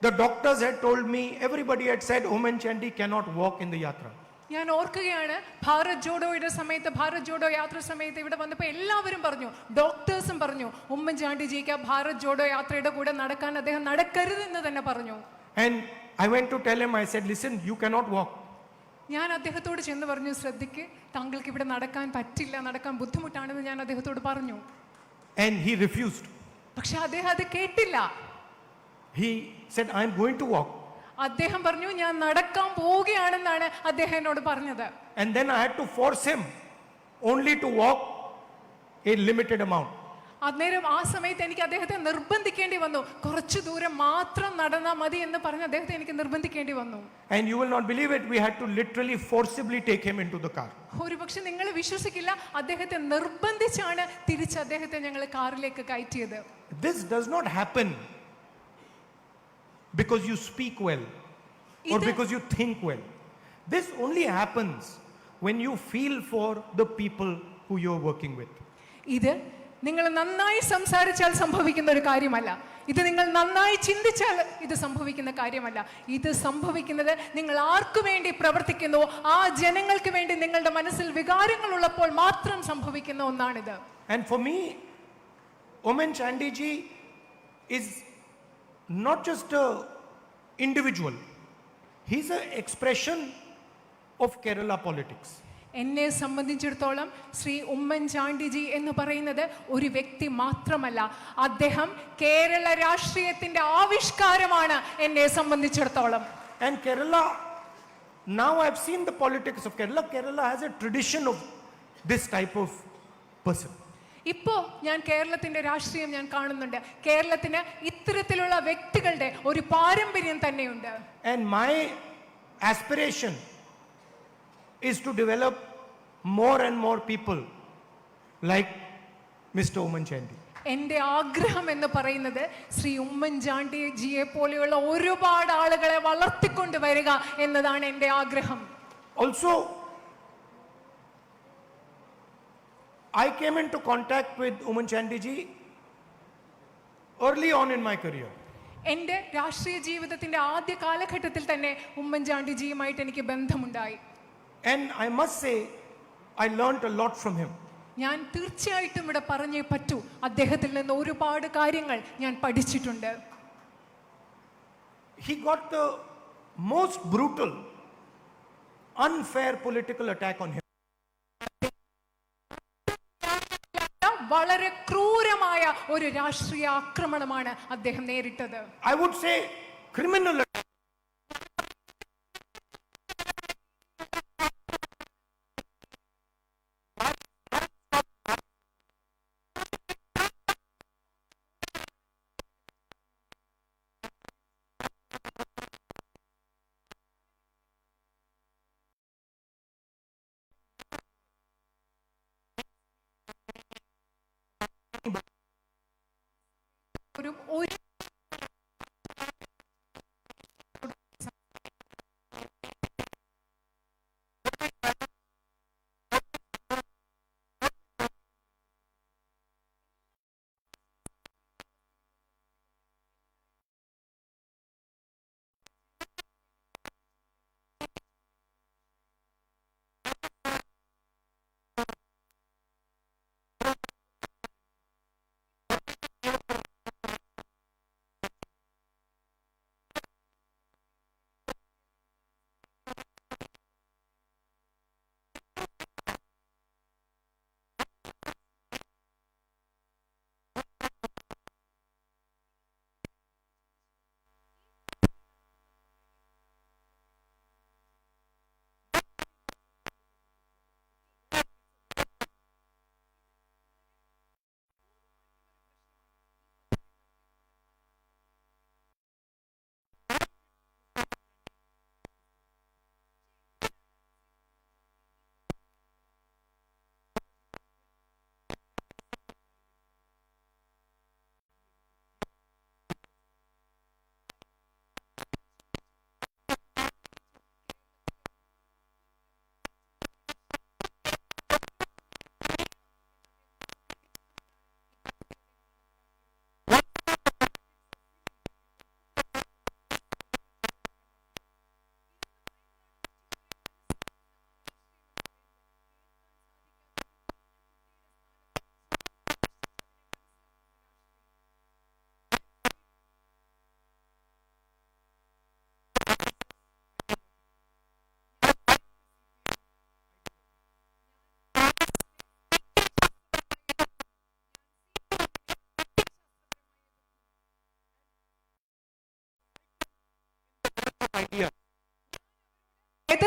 the doctors had told me, everybody had said Oommen Chandy cannot walk in the yatra. ഞാൻ ഓർക്കുകയാണ് ഭാരത് ജോഡോയുടെ സമയത്ത്, ഭാരത് ജോഡോ യാത്ര സമയത്ത് ഇവിടെ വന്നപ്പോൾ എല്ലാവരും പറഞ്ഞു, ഡോക്ടേഴ്സും പറഞ്ഞു ഉമ്മൻചാണ്ടിജിക്ക് ഭാരത് ജോഡോ യാത്രയുടെ കൂടെ നടക്കാൻ അദ്ദേഹം നടക്കരുതെന്ന് തന്നെ പറഞ്ഞു. And I went to tell him, I said, listen, you cannot walk. ഞാൻ അദ്ദേഹത്തോട് ചെന്ന് പറഞ്ഞു, ശ്രദ്ധിക്ക്, താങ്കൾക്ക് ഇവിടെ നടക്കാൻ പറ്റില്ല, നടക്കാൻ ബുദ്ധിമുട്ടാണെന്ന് ഞാൻ അദ്ദേഹത്തോട് പറഞ്ഞു. And he refused. പക്ഷെ അദ്ദേഹം അത് കേട്ടില്ല. He said, I am going to walk. അദ്ദേഹം പറഞ്ഞു, ഞാൻ നടക്കാൻ പോവുകയാണെന്നാണ് അദ്ദേഹം എന്നോട് പറഞ്ഞത്. And then I had to force him only to walk a limited amount. അന്നേരം ആ സമയത്ത് എനിക്ക് അദ്ദേഹത്തെ നിർബന്ധിക്കേണ്ടി വന്നു. കുറച്ചു ദൂരം മാത്രം നടന്നാൽ മതി എന്ന് പറഞ്ഞ് അദ്ദേഹത്തെ എനിക്ക് നിർബന്ധിക്കേണ്ടി വന്നു. And you will not believe it, we had to literally forcibly take him into the car. ഒരുപക്ഷെ നിങ്ങൾ വിശ്വസിക്കില്ല, അദ്ദേഹത്തെ നിർബന്ധിച്ചാണ് തിരിച്ച് അദ്ദേഹത്തെ ഞങ്ങൾ കാറിലേക്ക് കയറ്റിയത്. This does not happen because you speak well or because you think well. This only happens when you feel for the people who you're working with. ഇത് നിങ്ങൾ നന്നായി സംസാരിച്ചാൽ സംഭവിക്കുന്ന ഒരു കാര്യമല്ല. ഇത് നിങ്ങൾ നന്നായി ചിന്തിച്ചാൽ ഇത് സംഭവിക്കുന്ന കാര്യമല്ല. ഇത് സംഭവിക്കുന്നത് നിങ്ങൾ ആർക്കു വേണ്ടി പ്രവർത്തിക്കുന്നു, ആ ജനങ്ങൾക്ക് വേണ്ടി നിങ്ങളുടെ മനസ്സിൽ വികാരങ്ങൾ ഉള്ളപ്പോൾ മാത്രം സംഭവിക്കുന്ന ഒന്നാണിത്. And for me, Oommen Chandy ji is not just a individual. He's an expression of Kerala politics. എന്നെ സംബന്ധിച്ചിടത്തോളം ശ്രീ ഉമ്മൻചാണ്ടിജി എന്ന് പറയുന്നത് ഒരു വ്യക്തി മാത്രമല്ല, അദ്ദേഹം കേരള രാഷ്ട്രീയത്തിന്റെ ആവിഷ്കാരമാണ് എന്നെ സംബന്ധിച്ചിടത്തോളം. And Kerala, now I've seen the politics of Kerala. Kerala has a tradition of this type of person. ഇപ്പോ ഞാൻ കേരളത്തിന്റെ രാഷ്ട്രീയം ഞാൻ കാണുന്നുണ്ട്. കേരളത്തിന് ഇത്തരത്തിലുള്ള വ്യക്തികളുടെ ഒരു പാരമ്പര്യം തന്നെയുണ്ട്. And my aspiration is to develop more and more people like Mr. Oommen Chandy. എൻ്റെ ആഗ്രഹം എന്ന് പറയുന്നത് ശ്രീ ഉമ്മൻചാണ്ടിജിയെ പോലെയുള്ള ഒരുപാട് ആളുകളെ വളർത്തിക്കൊണ്ട് വരിക എന്നതാണ് എൻ്റെ ആഗ്രഹം. Also, I came into contact with Oommen Chandy ji early on in my career. എൻ്റെ രാഷ്ട്രീയ ജീവിതത്തിന്റെ ആദ്യ കാലഘട്ടത്തിൽ തന്നെ ഉമ്മൻചാണ്ടിജിയുമായിട്ട് എനിക്ക് ബന്ധമുണ്ടായി. And I must say, I learned a lot from him. ഞാൻ തീർച്ചയായിട്ടും ഇവിടെ പറഞ്ഞേ പറ്റൂ, അദ്ദേഹത്തിൽ നിന്ന് ഒരുപാട് കാര്യങ്ങൾ ഞാൻ പഠിച്ചിട്ടുണ്ട്. He got the most brutal, unfair political attack on him. വളരെ ക്രൂരമായ ഒരു രാഷ്ട്രീയ ആക്രമണമാണ് അദ്ദേഹം നേരിട്ടത്. I would say criminal attack. ഒരു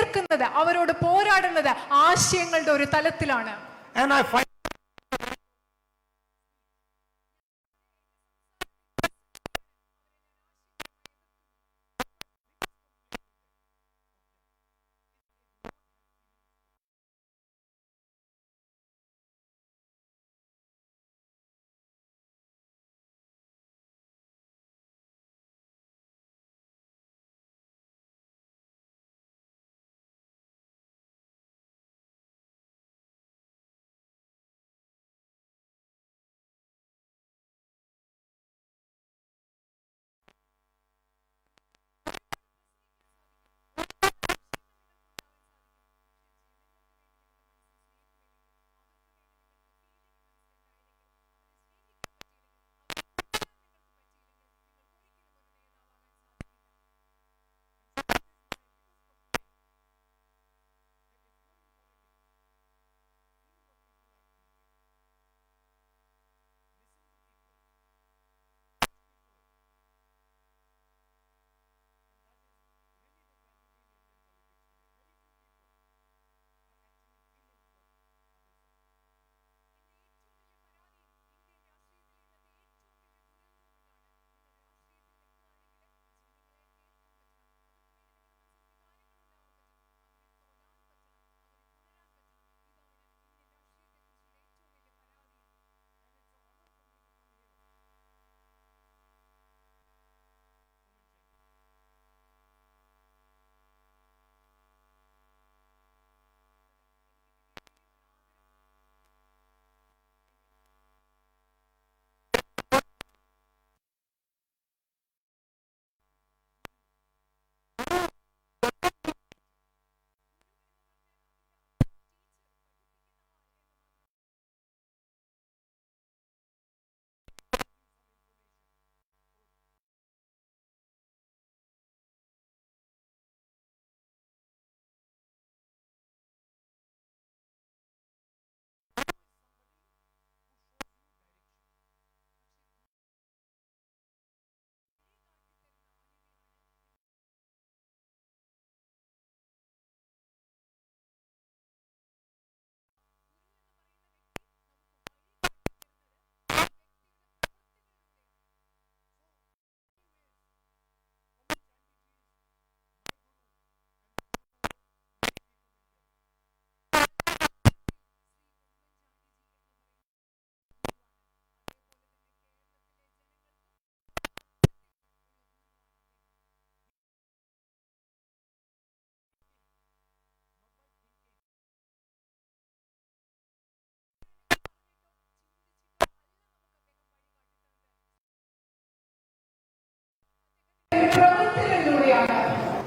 എതിർക്കുന്നത്, അവരോട് പോരാടുന്നത് ആശയങ്ങളുടെ ഒരു തലത്തിലാണ്. And I find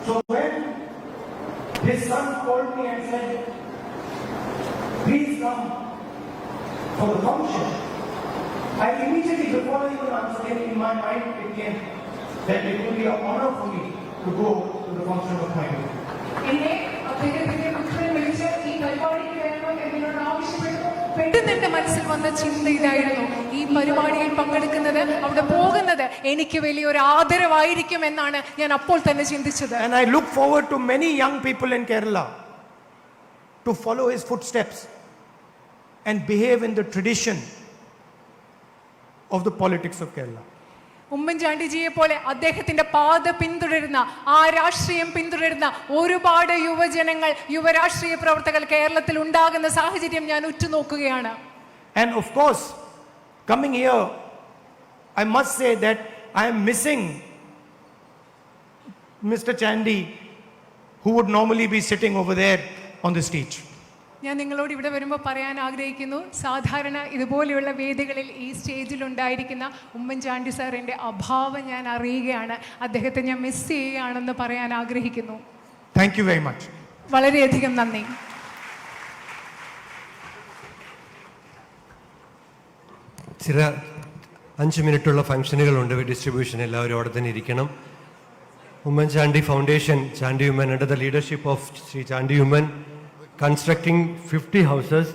So when his son called me and said, please come for the function, I immediately, before I even answered, in my mind it came that it would be an honor for me to go to the function of my youth. പെട്ടെന്ന് മനസ്സിൽ വന്ന ചിന്ത ഇതായിരുന്നു, ഈ പരിപാടിയിൽ പങ്കെടുക്കുന്നത്, അവിടെ പോകുന്നത് എനിക്ക് വലിയൊരു ആദരവായിരിക്കും എന്നാണ് ഞാൻ അപ്പോൾ തന്നെ ചിന്തിച്ചത്. And I look forward to many young people in Kerala to follow his footsteps and behave in the tradition of the politics of Kerala. ഉമ്മൻചാണ്ടിജിയെ പോലെ അദ്ദേഹത്തിന്റെ പാത പിന്തുടരുന്ന, ആ രാഷ്ട്രീയം പിന്തുടരുന്ന ഒരുപാട് യുവജനങ്ങൾ, യുവരാഷ്ട്രീയ പ്രവർത്തകർ കേരളത്തിൽ ഉണ്ടാകുന്ന സാഹചര്യം ഞാൻ ഉറ്റുനോക്കുകയാണ്. And of course, coming here, I must say that I am missing Mr. Chandy, who would normally be sitting over there on the stage. ഞാൻ നിങ്ങളോട് ഇവിടെ വരുമ്പോൾ പറയാൻ ആഗ്രഹിക്കുന്നു, സാധാരണ ഇതുപോലെയുള്ള വേദികളിൽ ഈ സ്റ്റേജിൽ ഉണ്ടായിരിക്കുന്ന ഉമ്മൻചാണ്ടി സാറിൻ്റെ അഭാവം ഞാൻ അറിയുകയാണ്. അദ്ദേഹത്തെ ഞാൻ മിസ് ചെയ്യുകയാണെന്ന് പറയാൻ ആഗ്രഹിക്കുന്നു. Thank you very much. വളരെയധികം നന്ദി. ചില 5 മിനിറ്റുള്ള ഫംഗ്ഷനുകളുണ്ട്, ഡിസ്ട്രിബ്യൂഷൻ. എല്ലാവരും അവിടെ തന്നെ ഇരിക്കണം. Oommen Chandy foundation, Chandy Oommen, under the leadership of Shri Chandy Oommen, constructing 50 houses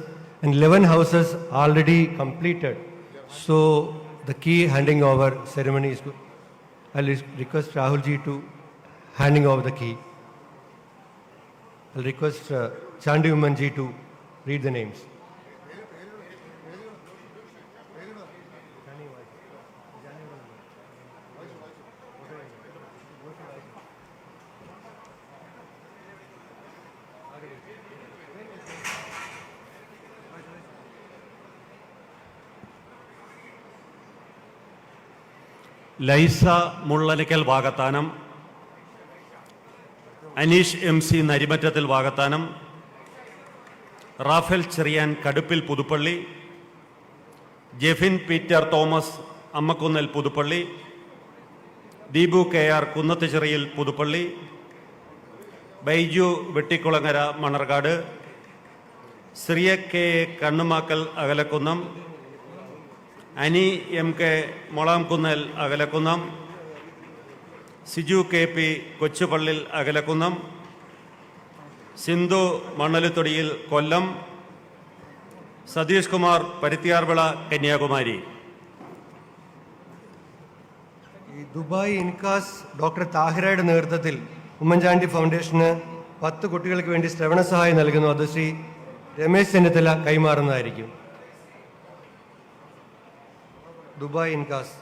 and 11 houses already completed. So the key handing over ceremony is good. I'll request Rahul ji to handing over the key. I'll request Chandi Ummanji to read the names. Lisa Mullanikkal Vakathanam, Aneesh MC Narimattathil Vakathanam, Raphael Cherian Kaduppil Puthuppally, Jefin Peter Thomas Ammakkunnal Puthuppally, Deepu KR Kunnathucheriyil Puthuppally, Baiju Vettikulangara Manarcad, Siriya K Kannumakkal Akalakunnam, Ani MK Molamkunnal Akalakunnam, Siju KP Kochupallil Akalakunnam, Sindhu Mannaluthodiyil Kollam, Satheesh Kumar Paruthiyarvila Kanyakumari. ഈ Dubai INCAS doctor താഹിറയുടെ നേതൃത്വത്തിൽ ഉമ്മൻചാണ്ടി ഫൗണ്ടേഷന് 10 കുട്ടികൾക്ക് വേണ്ടി ശ്രവണ സഹായം നൽകുന്നു. അത് Shri Ramesh Chennithala കൈമാറുന്നതായിരിക്കും. Dubai INCAS.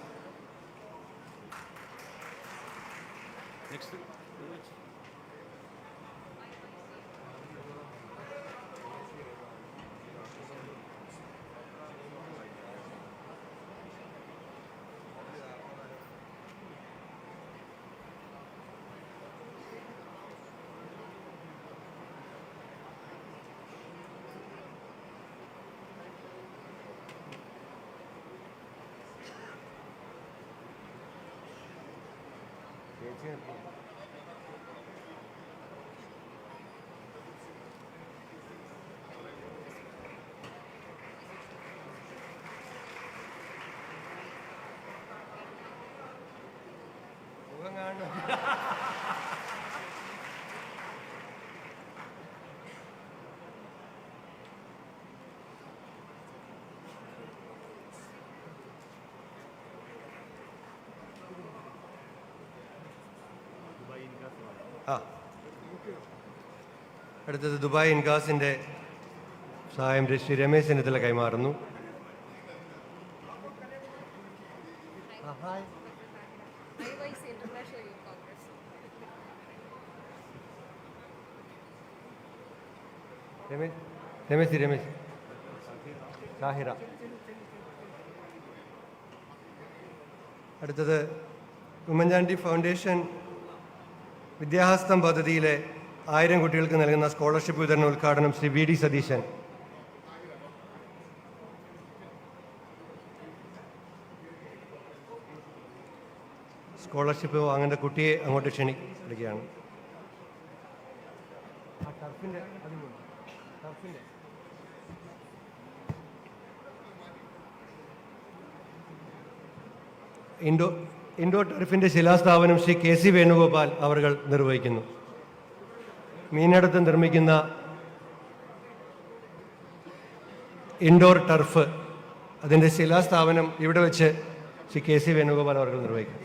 അടുത്തത് Dubai ഇൻകാസിൻ്റെ സഹായം ശ്രീ രമേശ് ചെന്നിത്തല കൈമാറുന്നു. രമേശ് സാഹിറ. അടുത്തത് ഉമ്മൻചാണ്ടി ഫൗണ്ടേഷൻ വിദ്യാഹസ്തം പദ്ധതിയിലെ 1000 കുട്ടികൾക്ക് നൽകുന്ന സ്കോളർഷിപ്പ് വിതരണ ഉദ്ഘാടനം ശ്രീ VD സതീശൻ. സ്കോളർഷിപ്പ് വാങ്ങേണ്ട കുട്ടിയെ അങ്ങോട്ട് ക്ഷണിക്കുകയാണ്. ഇൻഡോർ ടർഫിൻ്റെ ശിലാസ്ഥാപനം ശ്രീ KC വേണുഗോപാൽ അവർ നിർവഹിക്കുന്നു. മീനടത്ത് നിർമ്മിക്കുന്ന ഇൻഡോർ ടർഫ് അതിൻ്റെ ശിലാസ്ഥാപനം ഇവിടെ വെച്ച് ശ്രീ KC വേണുഗോപാൽ അവർ നിർവഹിക്കും.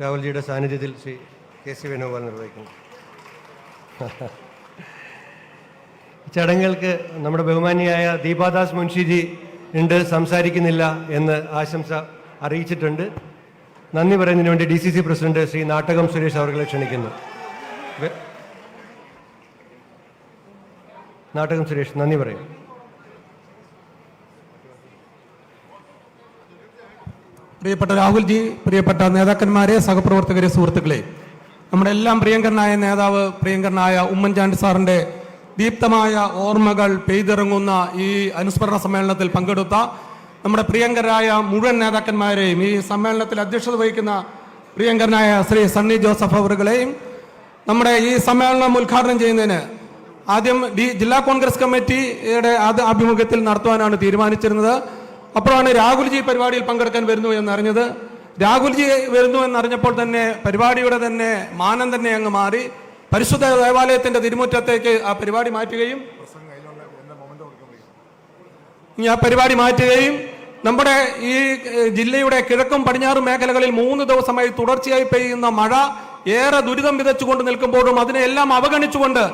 രാഹുൽജിയുടെ സാന്നിധ്യത്തിൽ ശ്രീ KC വേണുഗോപാൽ നിർവഹിക്കുന്നു. ചടങ്ങുകൾക്ക് നമ്മുടെ ബഹുമാനിയായ ദീപാദാസ് മുൻഷിജി ഉണ്ട്, സംസാരിക്കുന്നില്ല എന്ന് ആശംസ അറിയിച്ചിട്ടുണ്ട്. നന്ദി പറയുന്നതിന് വേണ്ടി DCC പ്രസിഡന്റ് ശ്രീ നാട്ടകം സുരേഷ് അവരെ ക്ഷണിക്കുന്നു. നാട്ടകം സുരേഷ് നന്ദി പറയും. പ്രിയപ്പെട്ട രാഹുൽജി, പ്രിയപ്പെട്ട നേതാക്കന്മാരെ, സഹപ്രവർത്തകരെ, സുഹൃത്തുക്കളെ, നമ്മുടെ എല്ലാം പ്രിയങ്കരനായ നേതാവ്, പ്രിയങ്കരനായ ഉമ്മൻചാണ്ടി സാറിൻ്റെ ദീപ്തമായ ഓർമ്മകൾ പെയ്തിറങ്ങുന്ന ഈ അനുസ്മരണ സമ്മേളനത്തിൽ പങ്കെടുത്ത നമ്മുടെ പ്രിയങ്കരായ മുഴുവൻ നേതാക്കന്മാരെയും, ഈ സമ്മേളനത്തിൽ അധ്യക്ഷത വഹിക്കുന്ന പ്രിയങ്കരനായ ശ്രീ സണ്ണി ജോസഫ് അവറുകളെയും, നമ്മുടെ ഈ സമ്മേളനം ഉദ്ഘാടനം ചെയ്യുന്നതിന് ആദ്യം ജില്ലാ കോൺഗ്രസ് കമ്മിറ്റിയുടെ ആഭിമുഖ്യത്തിൽ നടത്തുവാനാണ് തീരുമാനിച്ചിരുന്നത്. അപ്പോഴാണ് രാഹുൽജി പരിപാടിയിൽ പങ്കെടുക്കാൻ വരുന്നു എന്നറിഞ്ഞത്. രാഹുൽജി വരുന്നു എന്നറിഞ്ഞപ്പോൾ തന്നെ പരിപാടിയുടെ തന്നെ മാനം തന്നെ അങ്ങ് മാറി. പരിശുദ്ധ ദേവാലയത്തിന്റെ തിരുമുറ്റത്തേക്ക് ആ പരിപാടി മാറ്റുകയും നമ്മുടെ ഈ ജില്ലയുടെ കിഴക്കും പടിഞ്ഞാറും മേഖലകളിൽ 3 ദിവസമായി തുടർച്ചയായി പെയ്യുന്ന മഴ ഏറെ ദുരിതം വിതച്ചുകൊണ്ട് നിൽക്കുമ്പോഴും അതിനെല്ലാം അവഗണിച്ചുകൊണ്ട്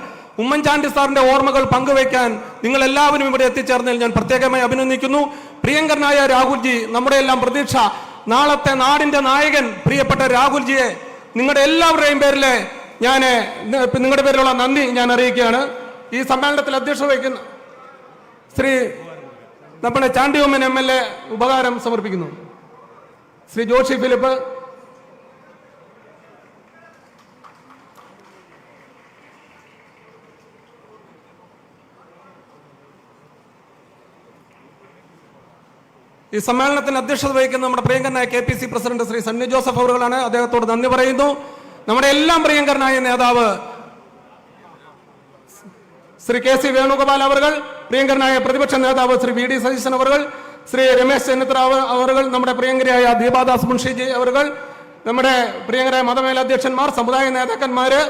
ഉമ്മൻചാണ്ടി സാറിന്റെ ഓർമ്മകൾ പങ്കുവയ്ക്കാൻ നിങ്ങൾ എല്ലാവരും ഇവിടെ എത്തിച്ചേർന്നതിൽ ഞാൻ പ്രത്യേകമായി അഭിനന്ദിക്കുന്നു. പ്രിയങ്കരനായ രാഹുൽജി, നമ്മുടെ എല്ലാം പ്രതീക്ഷ, നാളത്തെ നാടിന്റെ നായകൻ പ്രിയപ്പെട്ട രാഹുൽജിയെ നിങ്ങളുടെ എല്ലാവരുടെയും പേരിൽ ഞാൻ നിങ്ങളുടെ പേരിലുള്ള നന്ദി ഞാൻ അറിയിക്കുകയാണ്. ഈ സമ്മേളനത്തിൽ അധ്യക്ഷത വഹിക്കുന്ന ശ്രീ നമ്മുടെ ചാണ്ടി ഉമ്മൻ MLA ഉപകാരം സമർപ്പിക്കുന്നു. ശ്രീ ജോഷി ഫിലിപ്പ്, ഈ സമ്മേളനത്തിന് അധ്യക്ഷത വഹിക്കുന്ന നമ്മുടെ പ്രിയങ്കരനായ KPC പ്രസിഡന്റ് ശ്രീ സണ്ണി ജോസഫ് അവറുകളാണ്. അദ്ദേഹത്തോട് നന്ദി പറയുന്നു. നമ്മുടെ എല്ലാം പ്രിയങ്കരനായ നേതാവ് ശ്രീ KC വേണുഗോപാൽ അവർ, പ്രിയങ്കരനായ പ്രതിപക്ഷ നേതാവ് ശ്രീ VD സതീശൻ അവർ, ശ്രീ രമേശ് ചെന്നിത്തല അവർ, നമ്മുടെ പ്രിയങ്കരായ ദീപാദാസ് മുൻഷിജി അവർ, നമ്മുടെ പ്രിയങ്കരായ മതമേലധ്യക്ഷന്മാർ, സമുദായ നേതാക്കന്മാര്,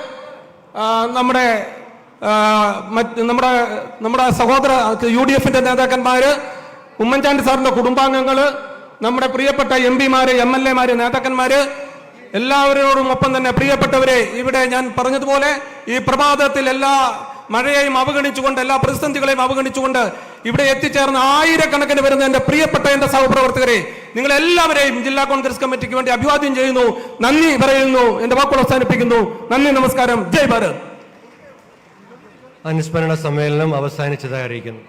നമ്മുടെ സഹോദര UDFന്റെ നേതാക്കന്മാര്, ഉമ്മൻചാണ്ടി സാറിന്റെ കുടുംബാംഗങ്ങള്, നമ്മുടെ പ്രിയപ്പെട്ട MPമാര്, MLAമാര്, നേതാക്കന്മാര്, എല്ലാവരോടും ഒപ്പം തന്നെ പ്രിയപ്പെട്ടവരെ, ഇവിടെ ഞാൻ പറഞ്ഞതുപോലെ ഈ പ്രഭാതത്തിൽ എല്ലാ മഴയെയും അവഗണിച്ചുകൊണ്ട്, എല്ലാ പ്രതിസന്ധികളെയും അവഗണിച്ചുകൊണ്ട് ഇവിടെ എത്തിച്ചേർന്ന ആയിരക്കണക്കിന് വരുന്ന എന്റെ പ്രിയപ്പെട്ട എന്റെ സഹപ്രവർത്തകരെ, നിങ്ങളെല്ലാവരെയും ജില്ലാ കോൺഗ്രസ് കമ്മിറ്റിക്ക് വേണ്ടി അഭിവാദ്യം ചെയ്യുന്നു, നന്ദി പറയുന്നു, എന്റെ വാക്കുകൾ അവസാനിപ്പിക്കുന്നു. നന്ദി, നമസ്കാരം, ജയ് ഭാരത്. അനുസ്മരണ സമ്മേളനം അവസാനിച്ചതായി അറിയിക്കുന്നു.